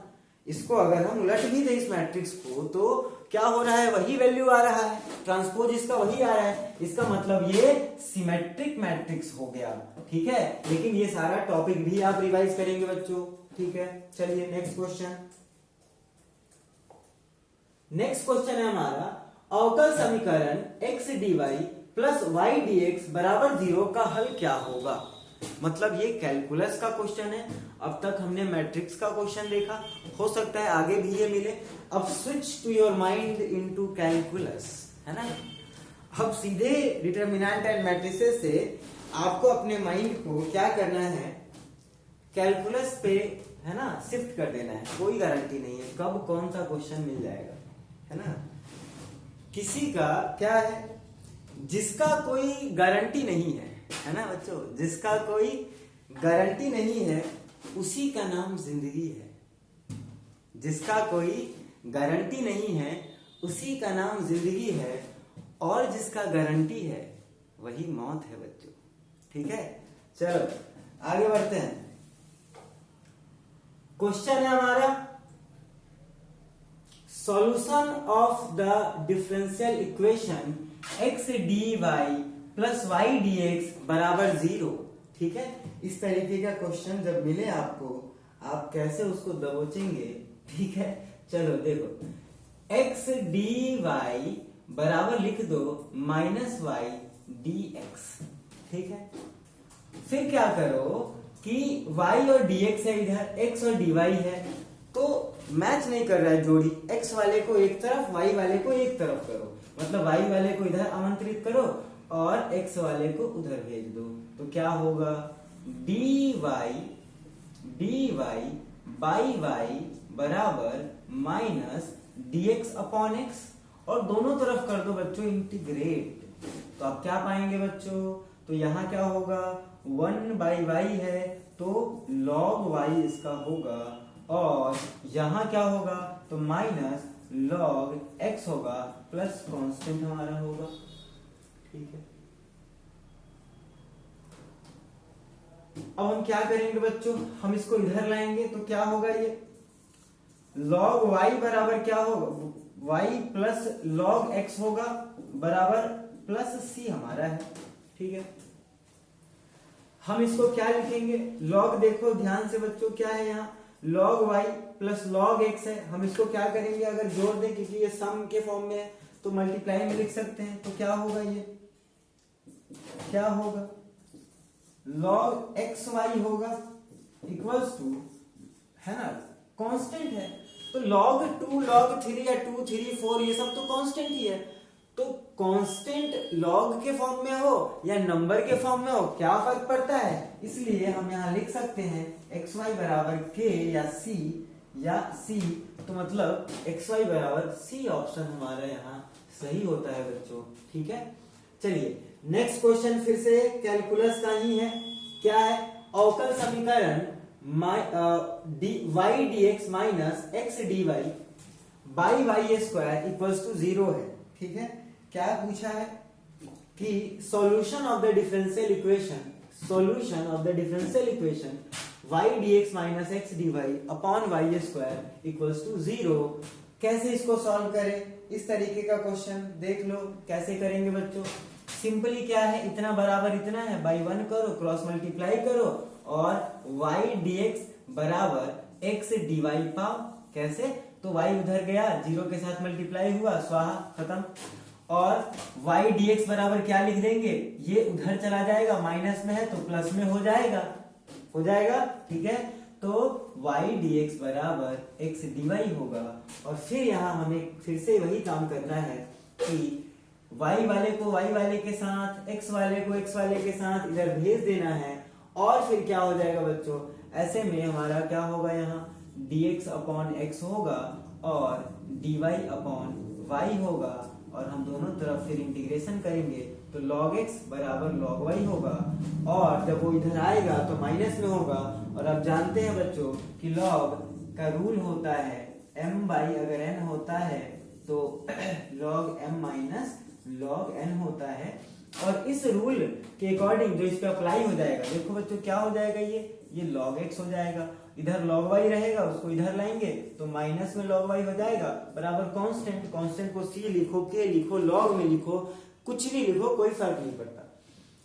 इसको अगर हम उलट भी दें इस मैट्रिक्स को तो क्या हो रहा है, वही वैल्यू आ रहा है, ट्रांसपोज इसका वही आ रहा है। इसका मतलब ये सिमेट्रिक मैट्रिक्स हो गया। ठीक है, लेकिन ये सारा टॉपिक भी आप रिवाइज करेंगे बच्चों। ठीक है, चलिए नेक्स्ट क्वेश्चन। नेक्स्ट क्वेश्चन है हमारा, अवकल समीकरण x dy plus y dx बराबर 0 का हल क्या होगा। मतलब ये कैलकुलस का क्वेश्चन है। अब तक हमने मैट्रिक्स का क्वेश्चन देखा, हो सकता है आगे भी ये मिले। अब switch to your mind into calculus, है ना। अब सीधे डिटरमिनेंट एंड मैट्रिसेस से आपको अपने माइंड को क्या करना है, कैलकुलस पे, है ना, शिफ्ट कर देना है। कोई गारंटी नहीं है कब कौन सा क्वेश्चन मिल जाएगा, है ना। किसी का क्या है, जिसका कोई गारंटी नहीं है ना बच्चों, जिसका कोई गारंटी नहीं है उसी का नाम जिंदगी है। जिसका कोई गारंटी नहीं है उसी का नाम जिंदगी है, और जिसका गारंटी है वही मौत है बच्चों। ठीक है, चलो आगे बढ़ते हैं। क्वेश्चन है हमारा, solution of the differential equation x dy plus y dx बराबर 0। ठीक है, इस तरीके का क्वेश्चन जब मिले आपको, आप कैसे उसको दबोचेंगे। ठीक है, चलो देखो, x dy बराबर लिख दो माइनस y dx। ठीक है, फिर क्या करो कि y और dx है, इधर x और dy है, तो मैच नहीं कर रहा है जोड़ी। x वाले को एक तरफ, y वाले को एक तरफ करो, मतलब y वाले को इधर आमंत्रित करो और x वाले को उधर भेज दो। तो क्या होगा, dy बाई y बराबर माइनस dx अपॉन x, और दोनों तरफ कर दो बच्चों इंटीग्रेट। तो आप क्या पाएंगे बच्चों, तो यहाँ क्या होगा, 1 बाई y है तो log y इसका होगा, और यहां क्या होगा, तो माइनस log x होगा, प्लस कांस्टेंट हमारा होगा। ठीक है, अब हम क्या करेंगे बच्चों, हम इसको इधर लाएंगे तो क्या होगा, ये log y बराबर क्या होगा, y प्लस log x होगा बराबर प्लस c हमारा है। ठीक है, हम इसको क्या लिखेंगे, log देखो ध्यान से बच्चों, क्या है यहाँ log y plus log x है। हम इसको क्या करेंगे, अगर जोड़ दें, क्योंकि ये सम के फॉर्म में है तो मल्टीप्लाई में लिख सकते हैं। तो क्या होगा, ये क्या होगा, log xy होगा इक्वल्स टू, है ना, कांस्टेंट है तो log 2 log 3 या 2 3 4 ये सब तो कांस्टेंट ही है। तो कांस्टेंट log के फॉर्म में हो या नंबर के फॉर्म में हो, क्या फर्क पड़ता है। इसलिए हम यहाँ लिख सकते हैं xy बराबर k या c, तो मतलब xy बराबर c ऑप्शन हमारा यहाँ सही होता है बच्चों। ठीक है, चलिए नेक्स्ट क्वेश्चन फिर से कैलकुलस का ही है। क्या है, अवकल समीकरण y dx minus x dy by y square equals to 0 है। ठीक है, क्या पूछा है कि solution of the differential equation y dx minus x dy upon y square equals to 0, कैसे इसको सॉल्व करें। इस तरीके का क्वेश्चन देख लो कैसे करेंगे बच्चों। सिंपली क्या है, इतना बराबर इतना है, बाई 1 करो, क्रॉस मल्टीप्लाई करो, और y dx बराबर x dy पाओ। कैसे, तो y उधर गया, 0 के साथ मल्टीप्लाई हुआ, स्वाहा खत्म। और y dx बराबर क्या लिख देंगे, ये उधर चला जाएगा, माइनस में है तो प्लस में हो जाएगा। ठीक है, तो y dx बराबर x dy होगा। और फिर यहाँ हमें फिर से वही काम करना है कि y वाले को y वाले के साथ, x वाले को x वाले के साथ इधर भेज देना है, और फिर क्या हो जाएगा बच्चों, ऐसे में हमारा क्या होगा, यहाँ dx अपॉन x होगा और dy अपॉन y होगा, और हम दोनों तरफ फिर इंटीग्रेशन करेंगे तो log x बराबर log y होगा, और जब वो इधर आएगा तो माइनस में होगा। और अब जानते हैं बच्चों कि log का रूल होता है m बाई अगर n होता है तो log m minus log n होता है, और इस रूल के अकॉर्डिंग जो इस पे अप्लाई हो जाएगा, देखो बच्चों क्या हो जाएगा, ये log x हो जाएगा, इधर log y रहेगा, उसको इधर लाएंगे तो माइनस में log y हो जाएगा बराबर कांस्टेंट। कांस्टेंट को c लिखो, k लिखो, log में लिखो, कुछ भी लिखो, कोई फर्क नहीं पड़ता,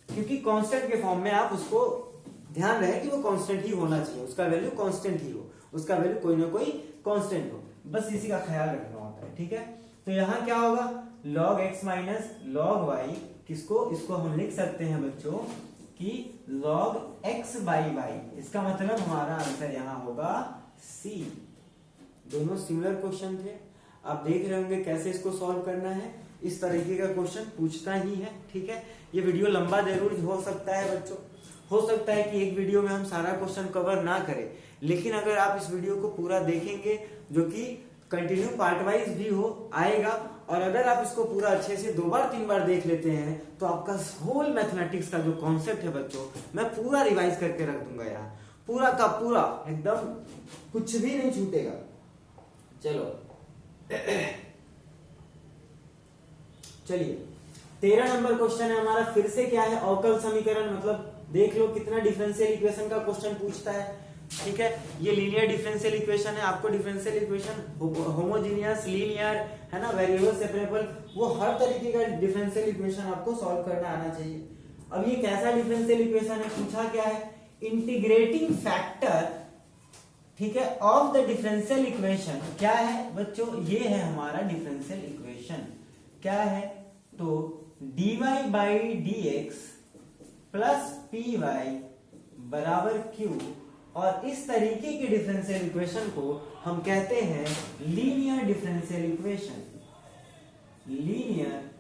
क्योंकि कांस्टेंट के फॉर्म में आप उसको ध्यान रहे कि वो कांस्टेंट ही होना चाहिए, उसका वैल्यू कांस्टेंट ही हो, उसका वैल्यू कोई ना कोई कांस्टेंट हो, बस इसी का ख्याल रखना होता है। ठीक है, तो यहाँ क्या होगा log x minus log y, किसको, इसको हम लिख सकते हैं बच्चों कि log x बाई y, इसका मतलब हमारा आंसर यहाँ होगा C। दोनों सिमिलर क्वेश्चन थे, आप देख रहे होंगे कैसे इसको सॉल्व करना है, इस तरीके का क्वेश्चन पूछता ही है। ठीक है, ये वीडियो लंबा जरूर हो सकता है बच्चों, हो सकता है कि एक वीडियो में हम सारा क्वेश्चन कवर ना करें, लेकिन अगर आप इस वीडियो को पूरा देखेंगे, जो कि कंटिन्यू पार्ट वाइज भी हो आएगा, और अगर आप इसको पूरा अच्छे से 2 बार 3 बार देख लेते हैं तो आपका होल मैथमेटिक्स का जो कॉन्सेप्ट है बच्चों, मैं पूरा रिवाइज करके रख दूंगा यहाँ, पूरा का पूरा एकदम, कुछ भी नहीं छूटेगा। चलो चलिए 13 नंबर क्वेश्चन है हमारा, फिर से क्या है, अवकल समीकरण, मतलब देख लो कितना डिफरेंशियल इक्वेशन का क्वेश्चन पूछता है। ठीक है, ये लीनियर डिफरेंशियल इक्वेशन है, आपको डिफरेंशियल इक्वेशन होमोजीनियस, लीनियर, है ना, वेरिएबल सेपरेबल, वो हर तरीके का डिफरेंशियल इक्वेशन आपको सॉल्व करना आना चाहिए। अब ये कैसा डिफरेंशियल इक्वेशन है, पूछा क्या है, इंटीग्रेटिंग फैक्टर, ठीक है, ऑफ द डिफरेंशियल इक्वेशन क्या है बच्चों, ये है हमारा डिफरेंशियल इक्वेशन, क्या है, तो dy by dx plus p y बराबर q, और इस तरीके की डिफरेंशियल इक्वेशन को हम कहते हैं linear differential equation, linear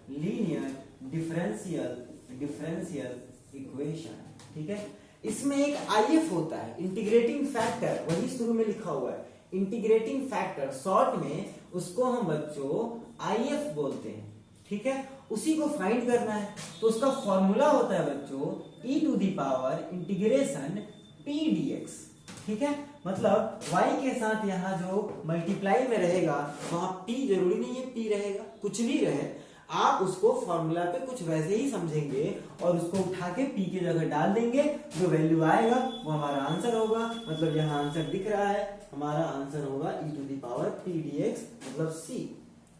differential equation. ठीक है, इसमें एक IF होता है, इंटीग्रेटिंग फैक्टर, वही शुरू में लिखा हुआ है, इंटीग्रेटिंग फैक्टर, शॉर्ट में उसको हम बच्चों IF बोलते हैं। ठीक है, उसी को फाइंड करना है, तो उसका फॉर्मूला होता है बच्चों e to the power integration p dx। ठीक है, मतलब y के साथ यहाँ जो मल्टीप्लाई में रहेगा वहां p जरूरी नहीं है p रहेगा, कुछ भी रहे, आप उसको फॉर्मूला पे कुछ वैसे ही समझेंगे और उसको उठा के p की जगह डाल देंगे, जो वैल्यू आएगा वो हमारा आंसर होगा। मतलब यहाँ आंसर दिख रहा है, हमारा आंसर होगा e to the power p dx, मतलब c।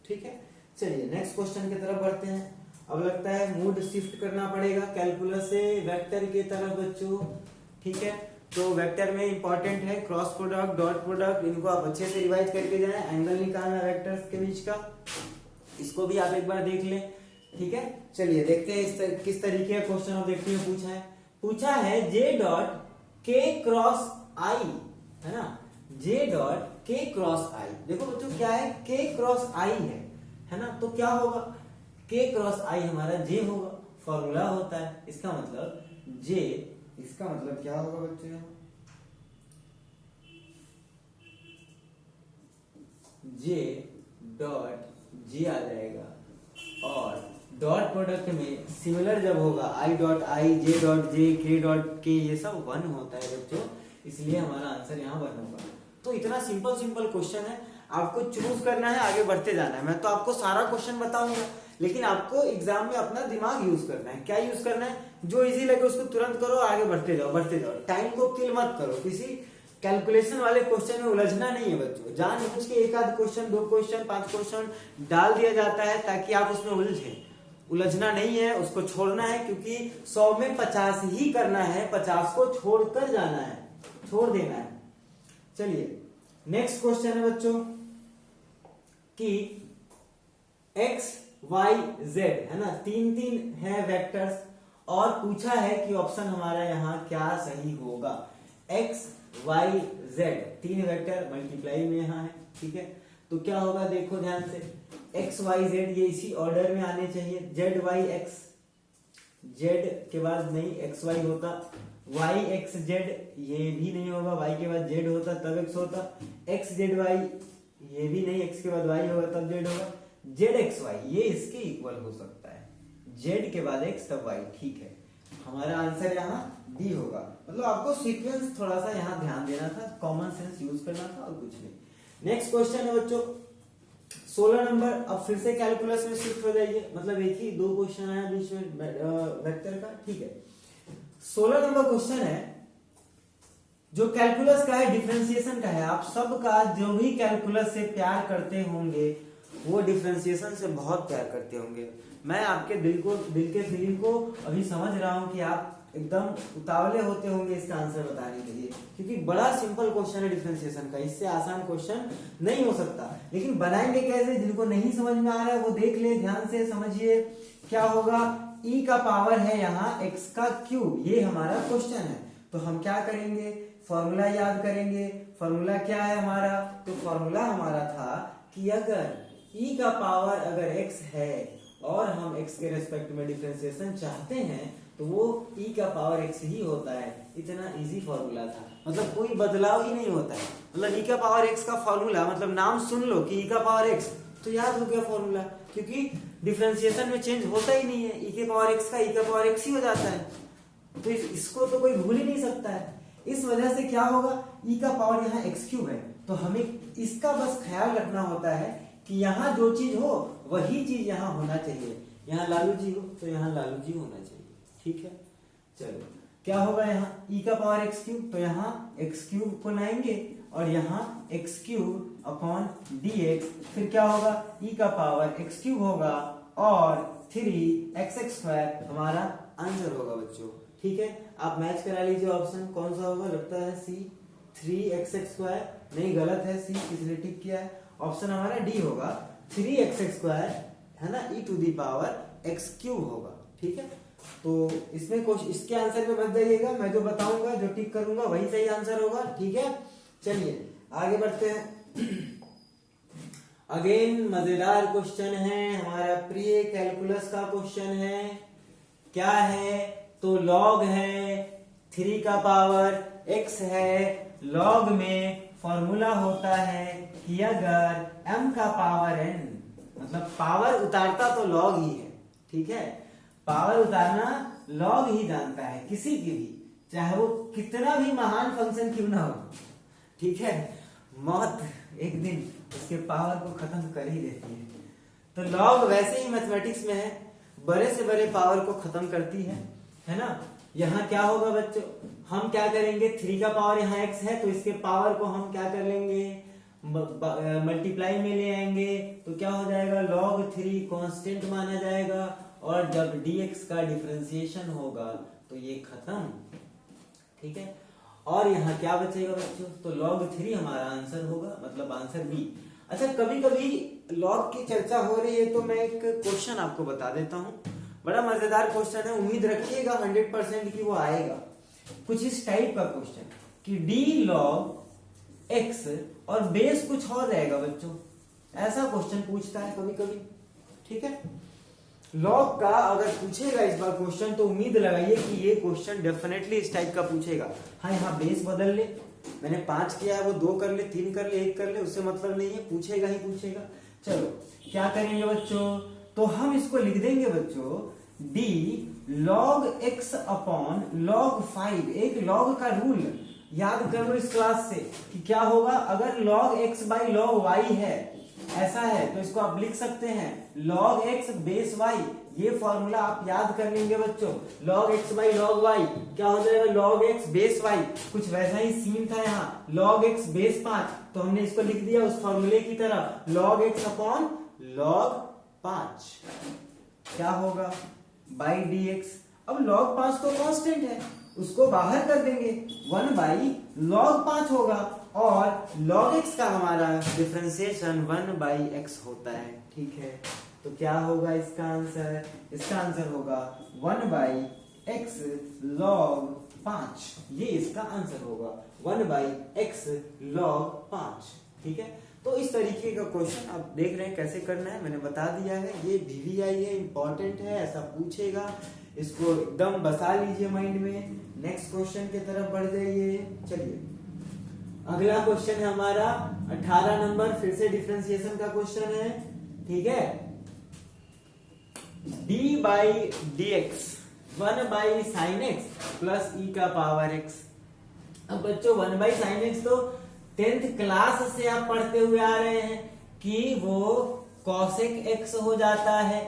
ठीक है, चलिए नेक्स्ट क्वेश्चन की तरफ बढ़ते हैं। अब लगता है मूड शिफ्ट करना पड़ेगा कैलकुलस से वेक्टर की तरफ बच्चों। ठीक है, तो वेक्टर में इंपॉर्टेंट है क्रॉस प्रोडक्ट, डॉट प्रोडक्ट, इनको आप अच्छे से रिवाइज करके जाएं, एंगल निकालना वेक्टर्स के बीच का, इसको भी आप एक बार देख लें। ठीक है, चलिए देखते हैं किस तरीके का क्वेश्चन आप देखते हैं पूछा है जे डॉट के क्रॉस आई, है ना, जे डॉट के क्रॉस आई। देखो बच्चों क्या है, के क्रॉस आई है ना, तो क्या होगा, के क्रॉस आई हमारा जे होगा, फॉर्मूला होता है, इसका मतलब जे, इसका मतलब क्या होगा बच्चों, जे डॉट जे आ जाएगा, और डॉट प्रोडक्ट में सिमिलर जब होगा I dot I, J dot J, के डॉट के, ये सब 1 होता है बच्चों, इसलिए हमारा आंसर यहाँ 1 होगा। तो इतना सिंपल क्वेश्चन है, आपको चूज करना है, आगे बढ़ते जाना है। मैं तो आपको सारा क्वेश्चन बताऊंगा, लेकिन आपको एग्जाम में अपना दिमाग यूज करना है। क्या यूज करना है, जो इजी लगे उसको तुरंत करो, आगे बढ़ते जाओ। टाइम को किल मत करो, किसी कैलकुलेशन वाले क्वेश्चन में उलझना नहीं है बच्चों। जानबूझ के एक आध क्वेश्चन, 2 क्वेश्चन, 5 क्वेश्चन डाल दिया जाता है ताकि आप उसमें उलझना नहीं है, उसको छोड़ना है, क्योंकि 100 में 50 ही करना है, 50 को छोड़कर जाना है, छोड़ देना है। चलिए नेक्स्ट क्वेश्चन है बच्चों कि x y z, है ना, 3 है वेक्टर्स, और पूछा है कि ऑप्शन हमारा यहाँ क्या सही होगा, x y z 3 vector multiply में यहाँ है। ठीक है, तो क्या होगा, देखो ध्यान से, x y z ये इसी ऑर्डर में आने चाहिए, z y x, z के बाद नहीं x y होता, y x z ये भी नहीं होगा, y के बाद z होता तब x होता, x z y ये भी नहीं, x के बाद y होगा तब z होगा, z x y ये इसके इक्वल हो सकता है, z के बाद x तब y। ठीक है, हमारा आंसर यहाँ डी होगा। मतलब आपको सीक्वेंस थोड़ा सा यहाँ ध्यान देना था, कॉमन सेंस यूज करना था, और कुछ नहीं। नेक्स्ट क्वेश्चन है बच्चों 16 नंबर। अब फिर से कैलकुलस में शिफ्ट हो जाइए, मतलब एक ही 2 क्वेश्चन आया बीच में वेक्टर का। ठीक है, 16 नंबर क्वेश्चन है जो कैलकुलस का है, डिफरेंशिएशन का है, आप सबका जो भी कैलकुलस से प्यार करते होंगे वो डिफरेंशिएशन से बहुत प्यार करते होंगे। मैं आपके दिल के फीलिंग को अभी समझ रहा हूं कि आप एकदम उतावले होते होंगे इसका आंसर बताने के लिए, क्योंकि बड़ा सिंपल क्वेश्चन है डिफरेंशिएशन का, इससे आसान क्वेश्चन नहीं हो सकता। लेकिन बनाएंगे कैसे, जिनको नहीं समझ में आ रहा है वो देख ले, ध्यान से समझिए। क्या होगा, e का पावर है यहाँ x का क्यूब, ये हमारा क्वेश्चन है। तो हम क्या करेंगे, फॉर्मूला याद करेंगे। फॉर्मूला क्या है हमारा, तो फॉर्मूला हमारा था कि अगर e का पावर अगर x है और हम x के रेस्पेक्ट में डिफरेंशिएशन चाहते हैं तो वो e का पावर x ही होता है। इतना इजी फॉर्मूला था, मतलब कोई बदलाव ही नहीं होता है। मतलब e का पावर x का फॉर्मूला, मतलब नाम सुन लो कि e का पावर x, तो याद हो गया फॉर्मूला, क्योंकि डिफरेंशिएशन में चेंज होता ही नहीं है। e के पावर x का e का पावर x ही हो जाता है, तो इसको तो कोई भूल ही नहीं सकता है। इस वजह से क्या होगा, e का पावर यहाँ x क्यूब है, तो हमें इसका बस ख्याल रखना होता है कि यहाँ जो चीज हो वही चीज यहाँ होना चाहिए। यहाँ लालू जी हो तो यहाँ लालू जी होना चाहिए, ठीक है। चलो क्या होगा, यहाँ e का पावर x क्यूब, तो यहाँ x क्यूब को लाएंगे और यहाँ x क्यूब अपॉन dx, फिर क्या होगा, e का पावर x क्यूब होगा और 3x स्क्वायर हमारा आंसर होगा बच्चों, ठीक है। आप मैच करा लीजिए, ऑप्शन कौन सा होगा, लगता है सी, 3x स्क्वायर, नहीं गलत है, सी इसलिए टिक किया है। ऑप्शन हमारा डी होगा, 3x स्क्वायर है ना, e to the power x cube होगा, ठीक है। तो इसमें इसके आंसर में मत जाइएगा, मैं जो बताऊंगा, जो टिक करूंगा वही सही आंसर होगा, ठीक है। चलिए आगे बढ़ते हैं। अगेन मजेदार क्वेश्चन है, हमारा प्रिय कैलकुलस का क्वेश्चन है। क्या है, तो लॉग है, 3 का पावर x है, लॉग में फॉर्मूला होता है कि अगर m का पावर n, मतलब पावर उतारता तो लॉग ही है, ठीक है। पावर उतारना लॉग ही जानता है, किसी की भी, चाहे वो कितना भी महान फंक्शन क्यों ना हो, ठीक है। मौत एक दिन उसके पावर को खत्म कर ही देती है। तो लॉग वैसे ही मैथमेटिक्स में है, बड़े से बड़े पावर को खत्म करती है ना। यहाँ क्या होगा बच्चों, हम क्या करेंगे, 3 का पावर यहाँ x है तो इसके पावर को हम क्या कर लेंगे, मल्टीप्लाई में ले आएंगे, तो क्या हो जाएगा, log 3 कांस्टेंट माना जाएगा, और जब dx का डिफरेंशिएशन होगा तो ये खत्म, ठीक है। और यहाँ क्या बचेगा बच्चों, तो log 3 हमारा आंसर होगा, मतलब आंसर बी। अच्छा, कभी कभी लॉग की चर्चा हो रही है तो मैं एक क्वेश्चन आपको बता देता हूँ, बड़ा मजेदार क्वेश्चन है, उम्मीद रखिएगा 100% कि वो आएगा। कुछ इस टाइप का क्वेश्चन कि d log x और बेस कुछ और रहेगा बच्चों, ऐसा क्वेश्चन पूछता है कभी कभी, ठीक है। लॉग का अगर पूछेगा इस बार क्वेश्चन तो उम्मीद लगाइए कि ये क्वेश्चन डेफिनेटली इस टाइप का पूछेगा। हाँ, यहाँ बेस बदल ले, मैंने 5 किया है वो 2 कर ले, 3 कर ले, 1 कर ले, उससे मतलब नहीं है, पूछेगा ही पूछेगा। चलो क्या करेंगे बच्चों, तो हम इसको लिख देंगे बच्चों d log x upon log 5। एक log का रूल याद कर लो इस क्लास से कि क्या होगा, अगर log x by log y है, ऐसा है, तो इसको आप लिख सकते हैं log x बेस y। ये फॉर्मूला आप याद कर लेंगे बच्चों, log x by log y क्या हो जाएगा, log x बेस y। कुछ वैसा ही सीन था यहाँ, log x बेस 5, तो हमने इसको लिख दिया उस फॉर्मूले की तरह, log x अपॉन log 5 क्या होगा, बाई dx। अब log 5 तो कांस्टेंट है, उसको बाहर कर देंगे, 1 बाई log 5 होगा, और log x का हमारा डिफरेंशिएशन 1 बाई x होता है, ठीक है। तो क्या होगा इसका आंसर, इसका आंसर होगा 1 बाई x log 5, ये इसका आंसर होगा 1 बाई x log 5, ठीक है। तो इस तरीके का क्वेश्चन आप देख रहे हैं कैसे करना है, मैंने बता दिया है, ये VVI है, इंपॉर्टेंट है, ऐसा पूछेगा, इसको एकदम बसा लीजिए माइंड में। नेक्स्ट क्वेश्चन की तरफ बढ़ जाइए। चलिए अगला क्वेश्चन है हमारा 18 नंबर, फिर से डिफरेंशिएशन का क्वेश्चन है, ठीक है। d by d x 1 by sine x plus e का पावर x। अब बच्चों 1 बाई साइन एक्स तो 10th क्लास से आप पढ़ते हुए आ रहे हैं कि वो cosec x हो जाता है,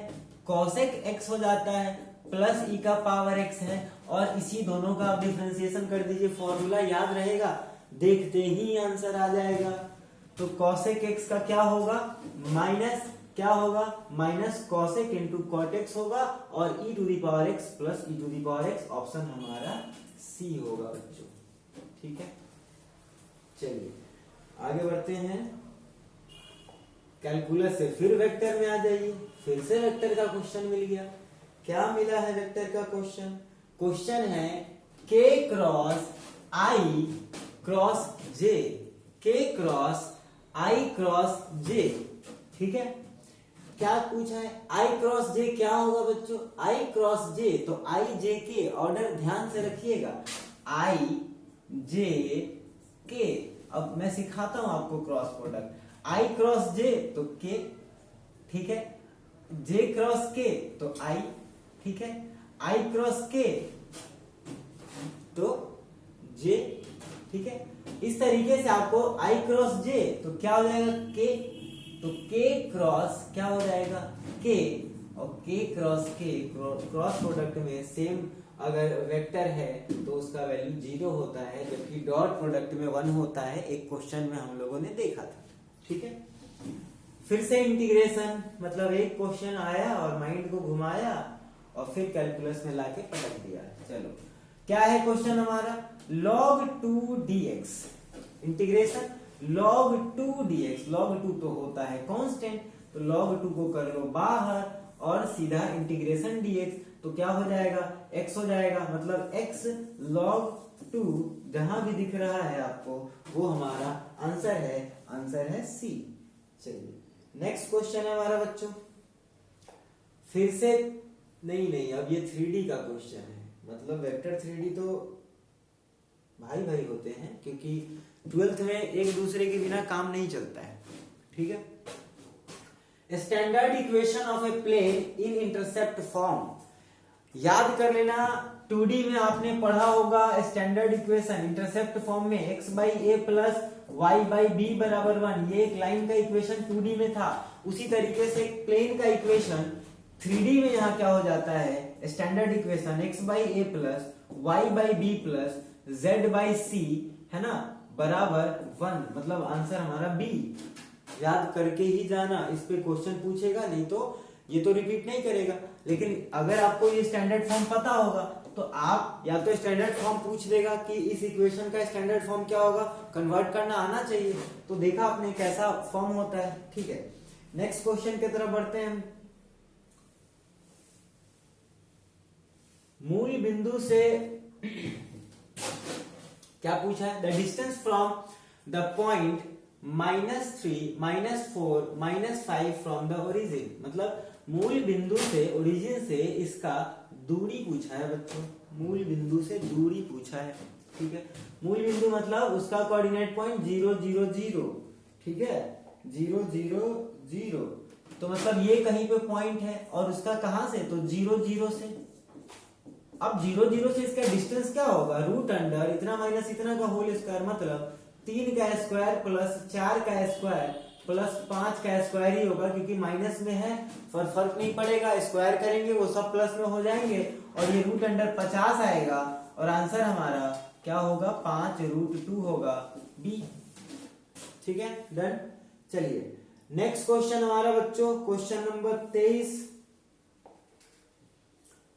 cosec x हो जाता है, प्लस e का पावर x है, और इसी दोनों का आप डिफरेंशिएशन कर दीजिए, फॉर्मूला याद रहेगा, देखते ही आंसर आ जाएगा। तो कॉसेक एक्स का क्या होगा, माइनस क्या होगा, minus cosec into cot x होगा, और e to the power x plus e to the power x, option हमारा सी होगा बच्चों। ठीक है, चलिए आगे बढ़ते हैं। कैलकुलस से फिर वेक्टर में आ जाइए, फिर से वेक्टर का क्वेश्चन मिल गया। क्या मिला है वेक्टर का क्वेश्चन, क्वेश्चन है k cross i cross j, k cross i cross j। ठीक है, क्या पूछा है, i क्रॉस j क्या होगा बच्चों, i क्रॉस j, तो i j के ऑर्डर ध्यान से रखिएगा, i j k। अब मैं सिखाता हूं आपको cross product, i cross j तो k, ठीक है, j क्रॉस k तो i, ठीक है, i क्रॉस k तो j, ठीक है। इस तरीके से आपको i क्रॉस j तो क्या हो जाएगा k, तो k क्रॉस क्या हो जाएगा k, और k cross k cross product में सेम अगर वेक्टर है तो उसका वैल्यू 0 होता है, जबकि डॉट प्रोडक्ट में 1 होता है, एक क्वेश्चन में हम लोगों ने देखा था। ठीक है, फिर से इंटीग्रेशन, मतलब एक क्वेश्चन आया और माइंड को घुमाया और फिर कैलकुलस में लाके पटक दिया। चलो क्या है क्वेश्चन हमारा, log 2 dx, integration log 2 dx, log 2 तो होता है कांस्टेंट, तो log 2 को कर लो बाहर और सीधा इंटीग्रेशन dx, तो क्या हो जाएगा, x हो जाएगा, मतलब x log 2 जहां भी दिख रहा है आपको वो हमारा आंसर है, आंसर है सी। चलिए नेक्स्ट क्वेश्चन है हमारा बच्चों, फिर से नहीं अब ये 3D का क्वेश्चन है, मतलब वेक्टर 3D तो भाई भाई होते हैं, क्योंकि 12th में एक दूसरे के बिना काम नहीं चलता है। ठीक है, standard equation of a plane in intercept form, याद कर लेना, 2D में आपने पढ़ा होगा स्टैंडर्ड इक्वेशन इंटरसेप्ट फॉर्म में x by a plus y by b बराबर 1, ये एक लाइन का इक्वेशन 2D में था। उसी तरीके से एक प्लेन का इक्वेशन 3D में यहाँ क्या हो जाता है, standard equation x by a plus y by b plus z by c, है ना, बराबर 1, मतलब आंसर हमारा बी। याद करके ही जाना, इस पे क्वेश्चन पूछेगा, नहीं तो ये तो रिपीट नहीं करेगा। लेकिन अगर आपको ये स्टैंडर्ड फॉर्म पता होगा तो आप या तो स्टैंडर्ड फॉर्म पूछ देगा कि इस इक्वेशन का स्टैंडर्ड फॉर्म क्या होगा, कन्वर्ट करना आना चाहिए, तो देखा आपने कैसा फॉर्म होता है। ठीक है, नेक्स्ट क्वेश्चन की तरफ बढ़ते हैं हम। मूल बिंदु से क्या पूछा है, the distance from the point -3 -4 -5 from the origin, मतलब मूल बिंदु से ओरिजिन से इसका दूरी पूछा है बच्चों, मूल बिंदु से दूरी पूछा है। ठीक है, मूल बिंदु मतलब उसका कोऑर्डिनेट पॉइंट 0 0 0, ठीक है, 0 0 0, तो मतलब ये कहीं पे पॉइंट है और उसका कहां से, तो 0 0 से। अब 0 0 से इसका डिस्टेंस क्या होगा, रूट अंडर इतना माइनस इतना का होल स्क्वायर, मतलब 3 का स्क्वायर प्लस 4 का स्क्वायर प्लस 5 का स्क्वायर ही होगा, क्योंकि माइनस में है, फर्क नहीं पड़ेगा, स्क्वायर करेंगे वो सब प्लस में हो जाएंगे, और ये रूट अंडर 50 आएगा, और आंसर हमारा क्या होगा, 5 रूट 2 होगा, बी। ठीक है, डन। चलिए नेक्स्ट क्वेश्चन हमारा बच्चों, क्वेश्चन नंबर 23।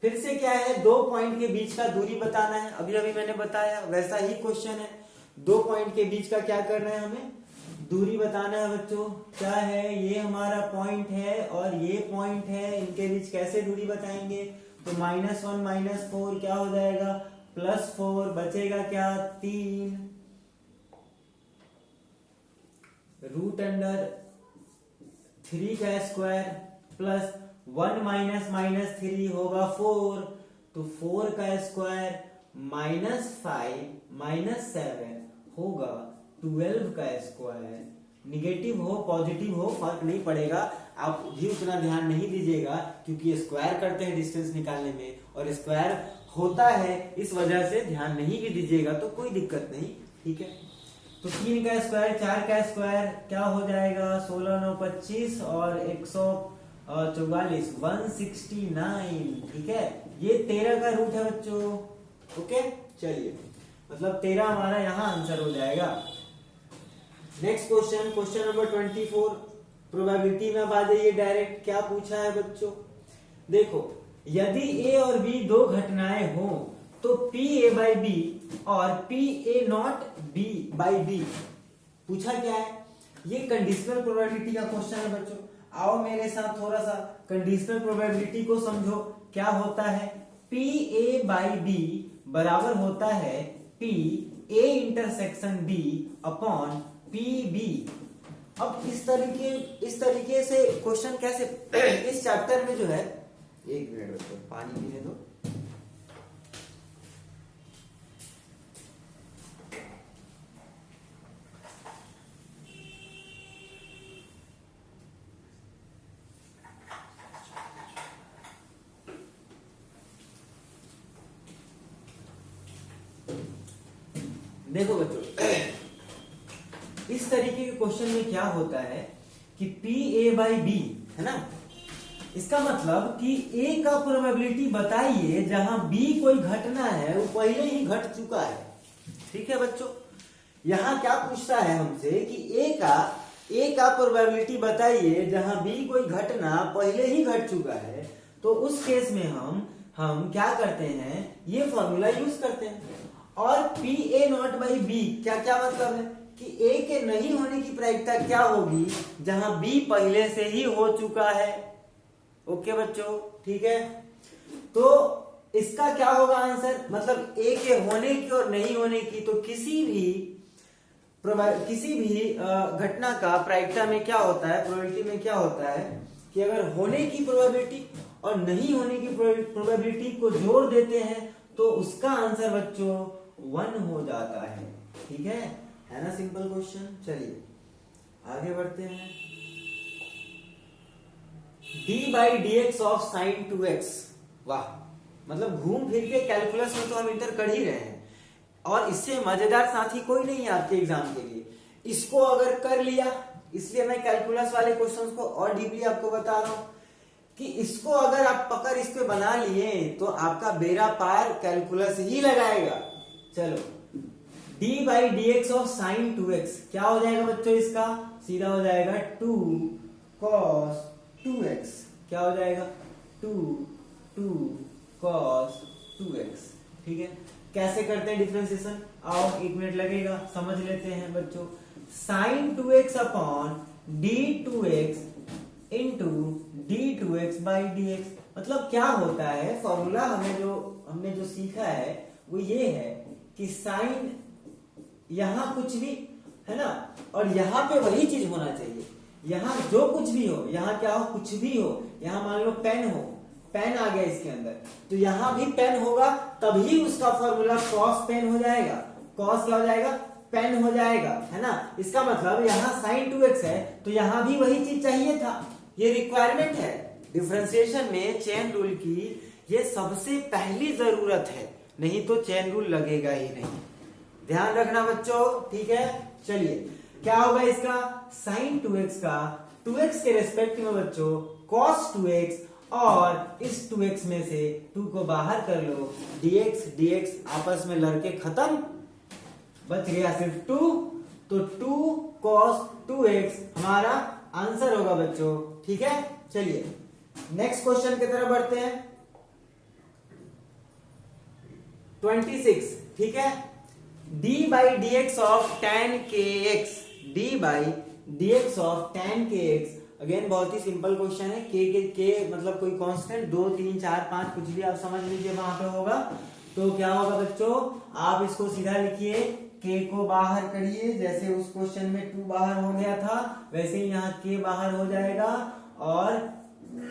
फिर से क्या है, दो पॉइंट के बीच का दूरी बताना है, अभी अभी मैंने बताया वैसा ही क्वेश्चन है, दो पॉइंट के बीच का क्या करना है, हमें दूरी बताना है बच्चों। क्या है, ये हमारा पॉइंट है और ये पॉइंट है, इनके बीच कैसे दूरी बताएंगे, तो -1 -4 क्या हो जाएगा, +4, बचेगा क्या, 3 रूट अंडर 3 का स्क्वायर प्लस 1 माइनस 3 होगा 4, तो 4 का स्क्वायर -5 -7 होगा 12 का स्क्वायर। निगेटिव हो पॉजिटिव हो फर्क नहीं पड़ेगा, आप भी उतना ध्यान नहीं दीजिएगा, क्योंकि स्क्वायर करते हैं डिस्टेंस निकालने में और स्क्वायर होता है, इस वजह से ध्यान नहीं भी दीजिएगा तो कोई दिक्कत नहीं। ठीक है, तो 3 का स्क्वायर 4 का स्क्वायर क्या हो जाएगा, 16 9 25 और 144 169। ठीक है, ये 13 का रूट है बच्चों, ओके चलिए, मतलब 13 हमारा यहाँ आंसर हो जाएगा। Next question, question number 24, probability में आ जाइए डायरेक्ट। क्या पूछा है बच्चों, देखो यदि ए और बी दो घटनाएं हो तो पी ए बाई बी और P A not B by B. पूछा क्या है, ये कंडीशनल प्रोबेबिलिटी का क्वेश्चन है बच्चों। आओ मेरे साथ थोड़ा सा कंडीशनल प्रोबेबिलिटी को समझो। क्या होता है, पी ए बाई बी बराबर होता है P A intersection B upon P B. अब इस तरीके से क्वेश्चन कैसे इस चैप्टर में जो है, एक मिनट बच्चों पानी पीने दो। देखो बच्चों, इस तरीके के क्वेश्चन में क्या होता है कि पी ए बाई बी है ना, इसका मतलब कि ए का प्रोबेबिलिटी बताइए जहां बी कोई घटना है वो पहले ही घट चुका है। ठीक है बच्चों, यहां क्या पूछता है हमसे कि ए का प्रोबेबिलिटी बताइए जहां बी कोई घटना पहले ही घट चुका है। तो उस केस में हम क्या करते हैं, ये फॉर्मूला यूज करते हैं। और P A not by B क्या क्या मतलब है कि ए के नहीं होने की प्रायिकता क्या होगी जहां बी पहले से ही हो चुका है। ओके बच्चों, ठीक है, तो इसका क्या होगा आंसर, मतलब ए के होने की और नहीं होने की, तो किसी भी घटना का प्रायिकता में क्या होता है, प्रोबेबिलिटी में क्या होता है कि अगर होने की प्रोबेबिलिटी और नहीं होने की प्रोबेबिलिटी को जोड़ देते हैं तो उसका आंसर बच्चों 1 हो जाता है। ठीक है ना, सिंपल क्वेश्चन। चलिए आगे बढ़ते हैं। d by d x of sine 2x, वाह, मतलब घूम फिर के कैलकुलस में तो हम इंटर कर ही रहे हैं और इससे मजेदार साथी कोई नहीं है आपके एग्जाम के लिए। इसको अगर कर लिया, इसलिए मैं कैलकुलस वाले क्वेश्चंस को और डीपली आपको बता रहा हूं कि इसको अगर आप पकड़ इस पे बना लिए तो आपका बेड़ा पार कैलकुलस ही लगाएगा। चलो, d by d x of sine 2x क्या हो जाएगा बच्चों, इसका सीधा हो जाएगा 2 cos 2x। क्या हो जाएगा 2 cos 2x। ठीक है, कैसे करते हैं डिफरेंशिएशन, आओ 1 मिनट लगेगा, समझ लेते हैं बच्चों। Sine 2x upon d2x into d2x by dx, मतलब क्या होता है, फॉर्मूला हमने जो सीखा है वो ये है कि साइन यहां कुछ भी है ना, और यहां पे वही चीज होना चाहिए। यहां जो कुछ भी हो, यहां क्या हो, कुछ भी हो, यहां मान लो पेन हो, पेन आ गया इसके अंदर, तो यहां भी पेन होगा, तभी उसका फॉर्मूला कॉस पेन हो जाएगा। कॉस क्या हो जाएगा, पेन हो जाएगा, है ना। इसका मतलब यहां साइन 2x है तो यहां भी वही चीज चाहिए था। ये रिक्वायरमेंट है डिफरेंशिएशन में, चेन रूल की ये सबसे पहली जरूरत है, नहीं तो चेन रूल लगेगा ही नहीं। ध्यान रखना बच्चों, ठीक है। चलिए क्या होगा इसका, साइन 2x का 2x के रेस्पेक्ट में बच्चों cos 2x, और इस 2x में से 2 को बाहर कर लो, dx आपस में लड़के खत्म, बच गया सिर्फ 2, तो 2 cos 2x हमारा आंसर होगा बच्चों। ठीक है, चलिए नेक्स्ट क्वेश्चन की तरफ बढ़ते हैं। 26, ठीक है, d by d x of tan kx, d by d x of tan kx, again बहुत ही सिंपल क्वेश्चन है। के मतलब कोई कांस्टेंट 2 3 4 5 कुछ भी आप समझ लीजिए वहां पे होगा। तो क्या होगा बच्चों, आप इसको सीधा लिखिए, k को बाहर करिए, जैसे उस क्वेश्चन में 2 बाहर हो गया था वैसे ही यहाँ k बाहर हो जाएगा, और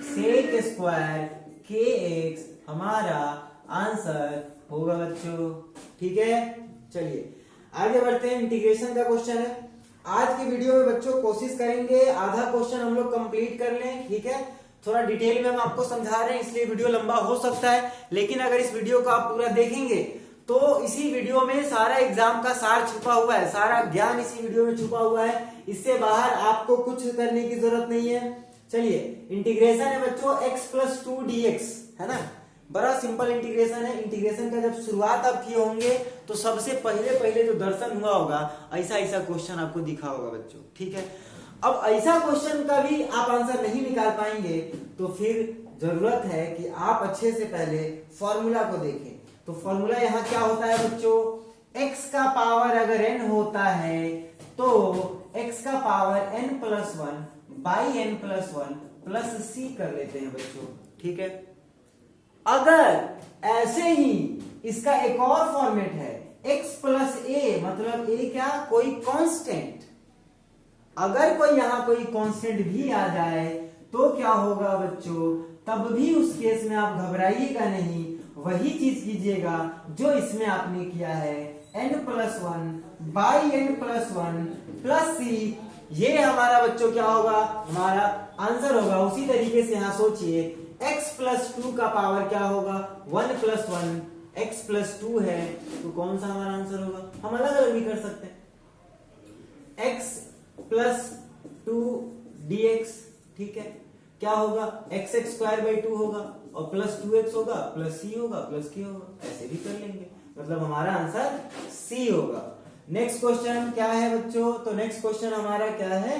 sec स्क्वायर kx हमारा आंसर होगा बच्चों। ठीक है, चलिए आगे बढ़ते हैं। इंटीग्रेशन का क्वेश्चन है। आज की वीडियो में बच्चों कोशिश करेंगे आधा क्वेश्चन हम लोग कंप्लीट कर लें। ठीक है, थोड़ा डिटेल में हम आपको समझा रहे हैं इसलिए वीडियो लंबा हो सकता है, लेकिन अगर इस वीडियो को आप पूरा देखेंगे तो इसी वीडियो में सारा एग्जाम का सार छुपा हुआ है, सारा ज्ञान इसी वीडियो में छुपा हुआ है। इससे बाहर आपको कुछ करने की जरूरत नहीं है। चलिए, इंटीग्रेशन है बच्चों x प्लस 2 dx, है ना। बड़ा सिंपल इंटीग्रेशन है। इंटीग्रेशन का जब शुरुआत आप किए होंगे तो सबसे पहले पहले जो दर्शन हुआ होगा ऐसा ऐसा क्वेश्चन आपको दिखा होगा बच्चों, ठीक है। अब ऐसा क्वेश्चन का भी आप आंसर नहीं निकाल पाएंगे तो फिर जरूरत है कि आप अच्छे से पहले फॉर्मूला को देखें। तो फॉर्मूला यहाँ क्या होता है बच्चों, x का पावर अगर n होता है तो x का power n+1 by n+1 plus c कर लेते हैं बच्चों, ठीक है। अगर ऐसे ही इसका एक और फॉर्मेट है x प्लस a, मतलब a क्या, कोई कांस्टेंट। अगर कोई यहां कोई कांस्टेंट भी आ जाए तो क्या होगा बच्चों, तब भी उस केस में आप घबराइएगा नहीं, वही चीज कीजिएगा जो इसमें आपने किया है, n+1 by n+1 plus c। ये हमारा बच्चों क्या होगा, हमारा आंसर होगा। उसी तरीके से यहां सोचिए x+2 का पावर क्या होगा, 1+1, x+2 है तो कौन सा हमारा आंसर होगा, हम अलग अलग भी कर सकते हैं, x+2 dx, ठीक है। क्या होगा, x² होगा और प्लस 2x होगा प्लस c होगा प्लस k होगा, ऐसे भी कर लेंगे, मतलब हमारा आंसर c होगा। नेक्स्ट क्वेश्चन क्या है बच्चों, तो नेक्स्ट क्वेश्चन हमारा क्या है,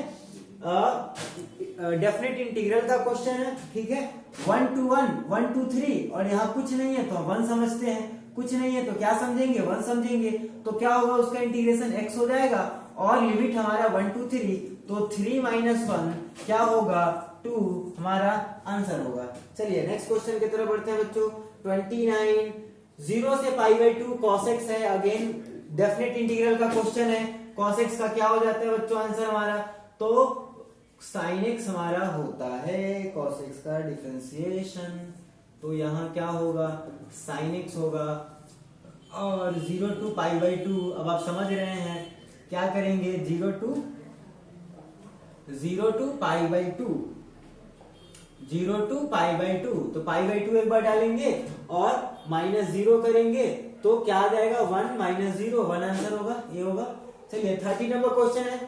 डेफिनेट इंटीग्रल का क्वेश्चन है, ठीक है। 1 to 1, 1 to 3 और यहाँ कुछ नहीं है तो हम 1 समझते हैं, कुछ नहीं है तो क्या समझेंगे, 1 समझेंगे। तो क्या होगा, उसका इंटीग्रेशन x हो जाएगा और लिमिट हमारा 1 to 3, तो 3 - 1 क्या होगा, 2 हमारा आंसर होगा। चलिए नेक्स्ट क्वेश्चन की तरफ बढ़ते हैं बच्चों। 29 0 से π/2 cos x है, अगेन डेफिनेट इंटीग्रल का क्वेश्चन है। cos x का क्या हो जाता है बच्चों आंसर हमारा, तो sin x हमारा होता है cos x का डिफरेंशिएशन, तो यहाँ क्या होगा, sin x होगा। और 0 to π/2, अब आप समझ रहे हैं क्या करेंगे, 0 to π/2, 0 to π/2, तो π/2 एक बार डालेंगे और -0 करेंगे तो क्या आ जाएगा, 1 - 0, 1 आंसर होगा, ये होगा। चलिए 30 नंबर क्वेश्चन है,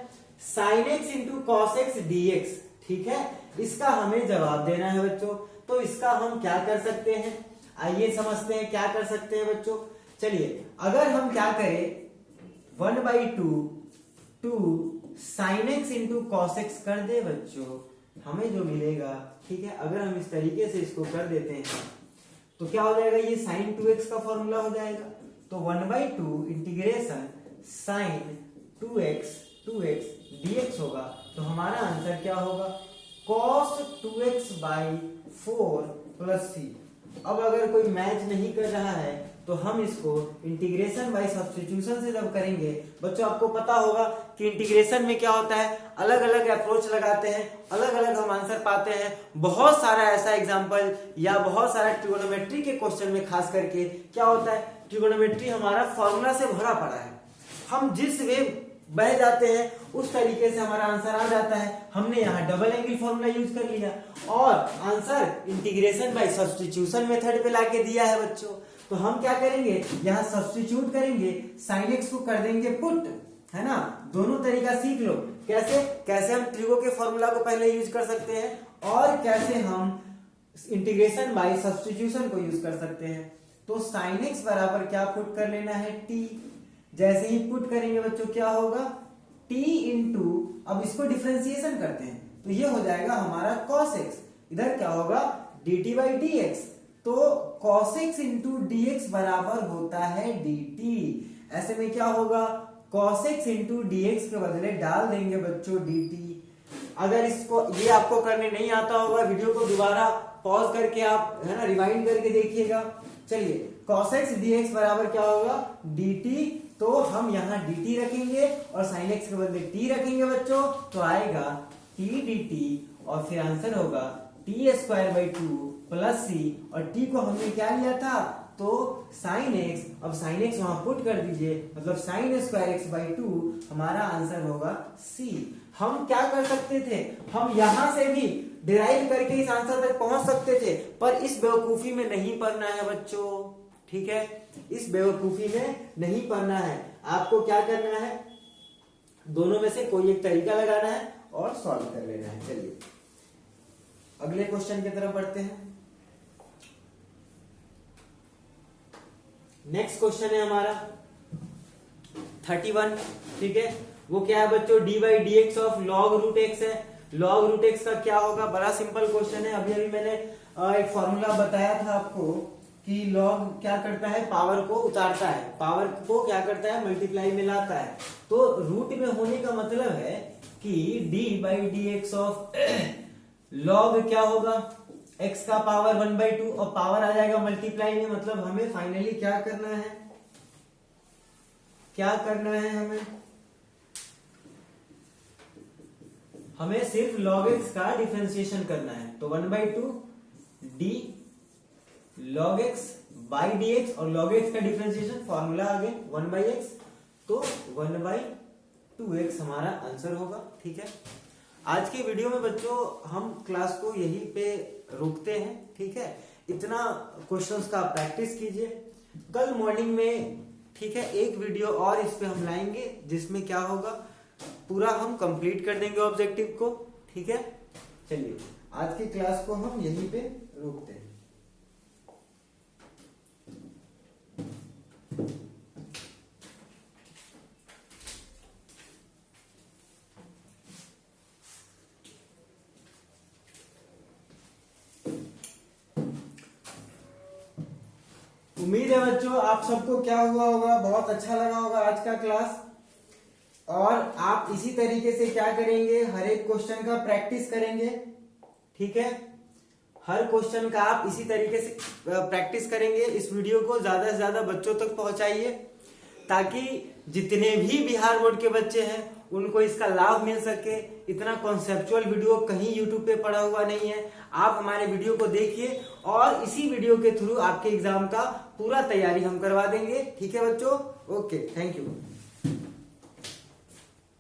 sin x into cos x dx, ठीक है। इसका हमें जवाब देना है बच्चों, तो इसका हम क्या कर सकते हैं, आइए समझते हैं क्या कर सकते हैं बच्चों। चलिए अगर हम क्या करें, 1/2 2 sin x into cos x कर दे बच्चों, हमें जो मिलेगा, ठीक है, अगर हम इस तरीके से इसको कर देते हैं तो क्या हो जाएगा, ये sin 2x का फॉर्मूला हो जाएगा। तो 1/2 इंटीग्रेशन sin 2x dx होगा, तो हमारा आंसर क्या होगा, cos 2x/4 प्लस c। अब अगर कोई मैच नहीं कर रहा है तो हम इसको इंटीग्रेशन बाय सब्स्टिट्यूशन से जब करेंगे, बच्चों आपको पता होगा कि इंटीग्रेशन में क्या होता है, अलग अलग अप्रोच लगाते हैं, अलग अलग हम आंसर पाते हैं। बहुत सारा ऐसा एग्जांपल या बहुत सारा ट्रिगोनोमेट्री के क्वेश्चन में खास करके क्या होता है, ट्रिगोनोमेट्री हमारा फॉर्मूला से भरा पड़ा है, हम जिस वे बह जाते हैं उस तरीके से हमारा आंसर आ जाता है। हमने यहाँ डबल एंगल फॉर्मूला यूज कर लिया और answer integration by substitution method पे लाके दिया है बच्चों। तो हम क्या करेंगे, यहाँ सब्स्टिट्यूट करेंगे, sin x को कर देंगे पुट, है ना। दोनों तरीका सीख लो, कैसे हम ट्रिगो के फॉर्मूला को पहले यूज कर सकते हैं और कैसे हम इंटीग्रेशन बाय सब्स्टिट्यूशन को यूज कर सकते हैं। तो sin x बराबर क्या पुट कर लेना है, t। जैसे ही पुट करेंगे बच्चों क्या होगा, t इंटू, अब इसको डिफरेंशिएशन करते हैं तो ये हो जाएगा हमारा cos x, इधर क्या होगा dt/dx, तो cos x इंटू dx बराबर होता है dt। ऐसे में क्या होगा, cos x इंटू dx के बदले डाल देंगे बच्चों dt। अगर इसको ये आपको करने नहीं आता होगा, वीडियो को दोबारा पॉज करके आप, है ना, रिवाइंड करके देखिएगा। चलिए cos x dx बराबर क्या होगा, dt, तो हम यहाँ dt रखेंगे और sin x के बदले t रखेंगे बच्चों, तो आएगा t dt और फिर आंसर होगा t² 2 प्लस c, और t को हमने क्या लिया था, तो sin x, अब sin x वहां पुट कर दीजिए, मतलब sin² x/2 हमारा आंसर होगा c। हम क्या कर सकते थे, हम यहां से भी डिराइव करके इस आंसर तक पहुंच सकते थे, पर इस बेवकूफी में नहीं पढ़ना है बच्चों, ठीक है, इस बेवकूफी में नहीं पढ़ना है। आपको क्या करना है, दोनों में से कोई एक तरीका लगाना है और सॉल्व कर लेना है। चलिए अगले क्वेश्चन की तरफ बढ़ते हैं। नेक्स्ट क्वेश्चन है हमारा 31, ठीक है। वो क्या है बच्चों, d by d x of log root x है। लॉग रूट एक्स का क्या होगा, बड़ा सिंपल क्वेश्चन है। अभी मैंने एक फॉर्मूला बताया था आपको कि लॉग क्या करता है, पावर को उतारता है, पावर को क्या करता है, मल्टीप्लाई में लाता है। तो रूट में होने का मतलब है कि D by d x of log क्या होगा, x का पावर 1/2 और पावर आ जाएगा मल्टीप्लाई में। मतलब हमें फाइनली क्या करना है, क्या करना है हमें सिर्फ log x का डिफरेंशिएशन करना है। तो 1/2 d log x by dx और log x का डिफरेंशिएशन फॉर्मूला आ गया 1/x, तो 1/2x हमारा आंसर होगा, ठीक है। आज के वीडियो में बच्चों हम क्लास को यहीं पे रोकते हैं, ठीक है। इतना क्वेश्चंस का प्रैक्टिस कीजिए। कल मॉर्निंग में, ठीक है, एक वीडियो और इस पे हम लाएंगे जिसमें क्या होगा, पूरा हम कंप्लीट कर देंगे ऑब्जेक्टिव को, ठीक है। चलिए आज की क्लास को हम यहीं पे रोकते हैं। उम्मीद है बच्चों आप सबको क्या हुआ होगा, बहुत अच्छा लगा होगा आज का क्लास। और आप इसी तरीके से क्या करेंगे, हर एक क्वेश्चन का प्रैक्टिस करेंगे, ठीक है। हर क्वेश्चन का आप इसी तरीके से प्रैक्टिस करेंगे। इस वीडियो को ज्यादा से ज्यादा बच्चों तक पहुंचाइए ताकि जितने भी बिहार बोर्ड के बच्चे हैं उनको इसका लाभ मिल सके। इतना कॉन्सेप्चुअल वीडियो कहीं यूट्यूब पे पड़ा हुआ नहीं है। आप हमारे वीडियो को देखिए और इसी वीडियो के थ्रू आपके एग्जाम का पूरा तैयारी हम करवा देंगे, ठीक है बच्चों। Okay, thank you.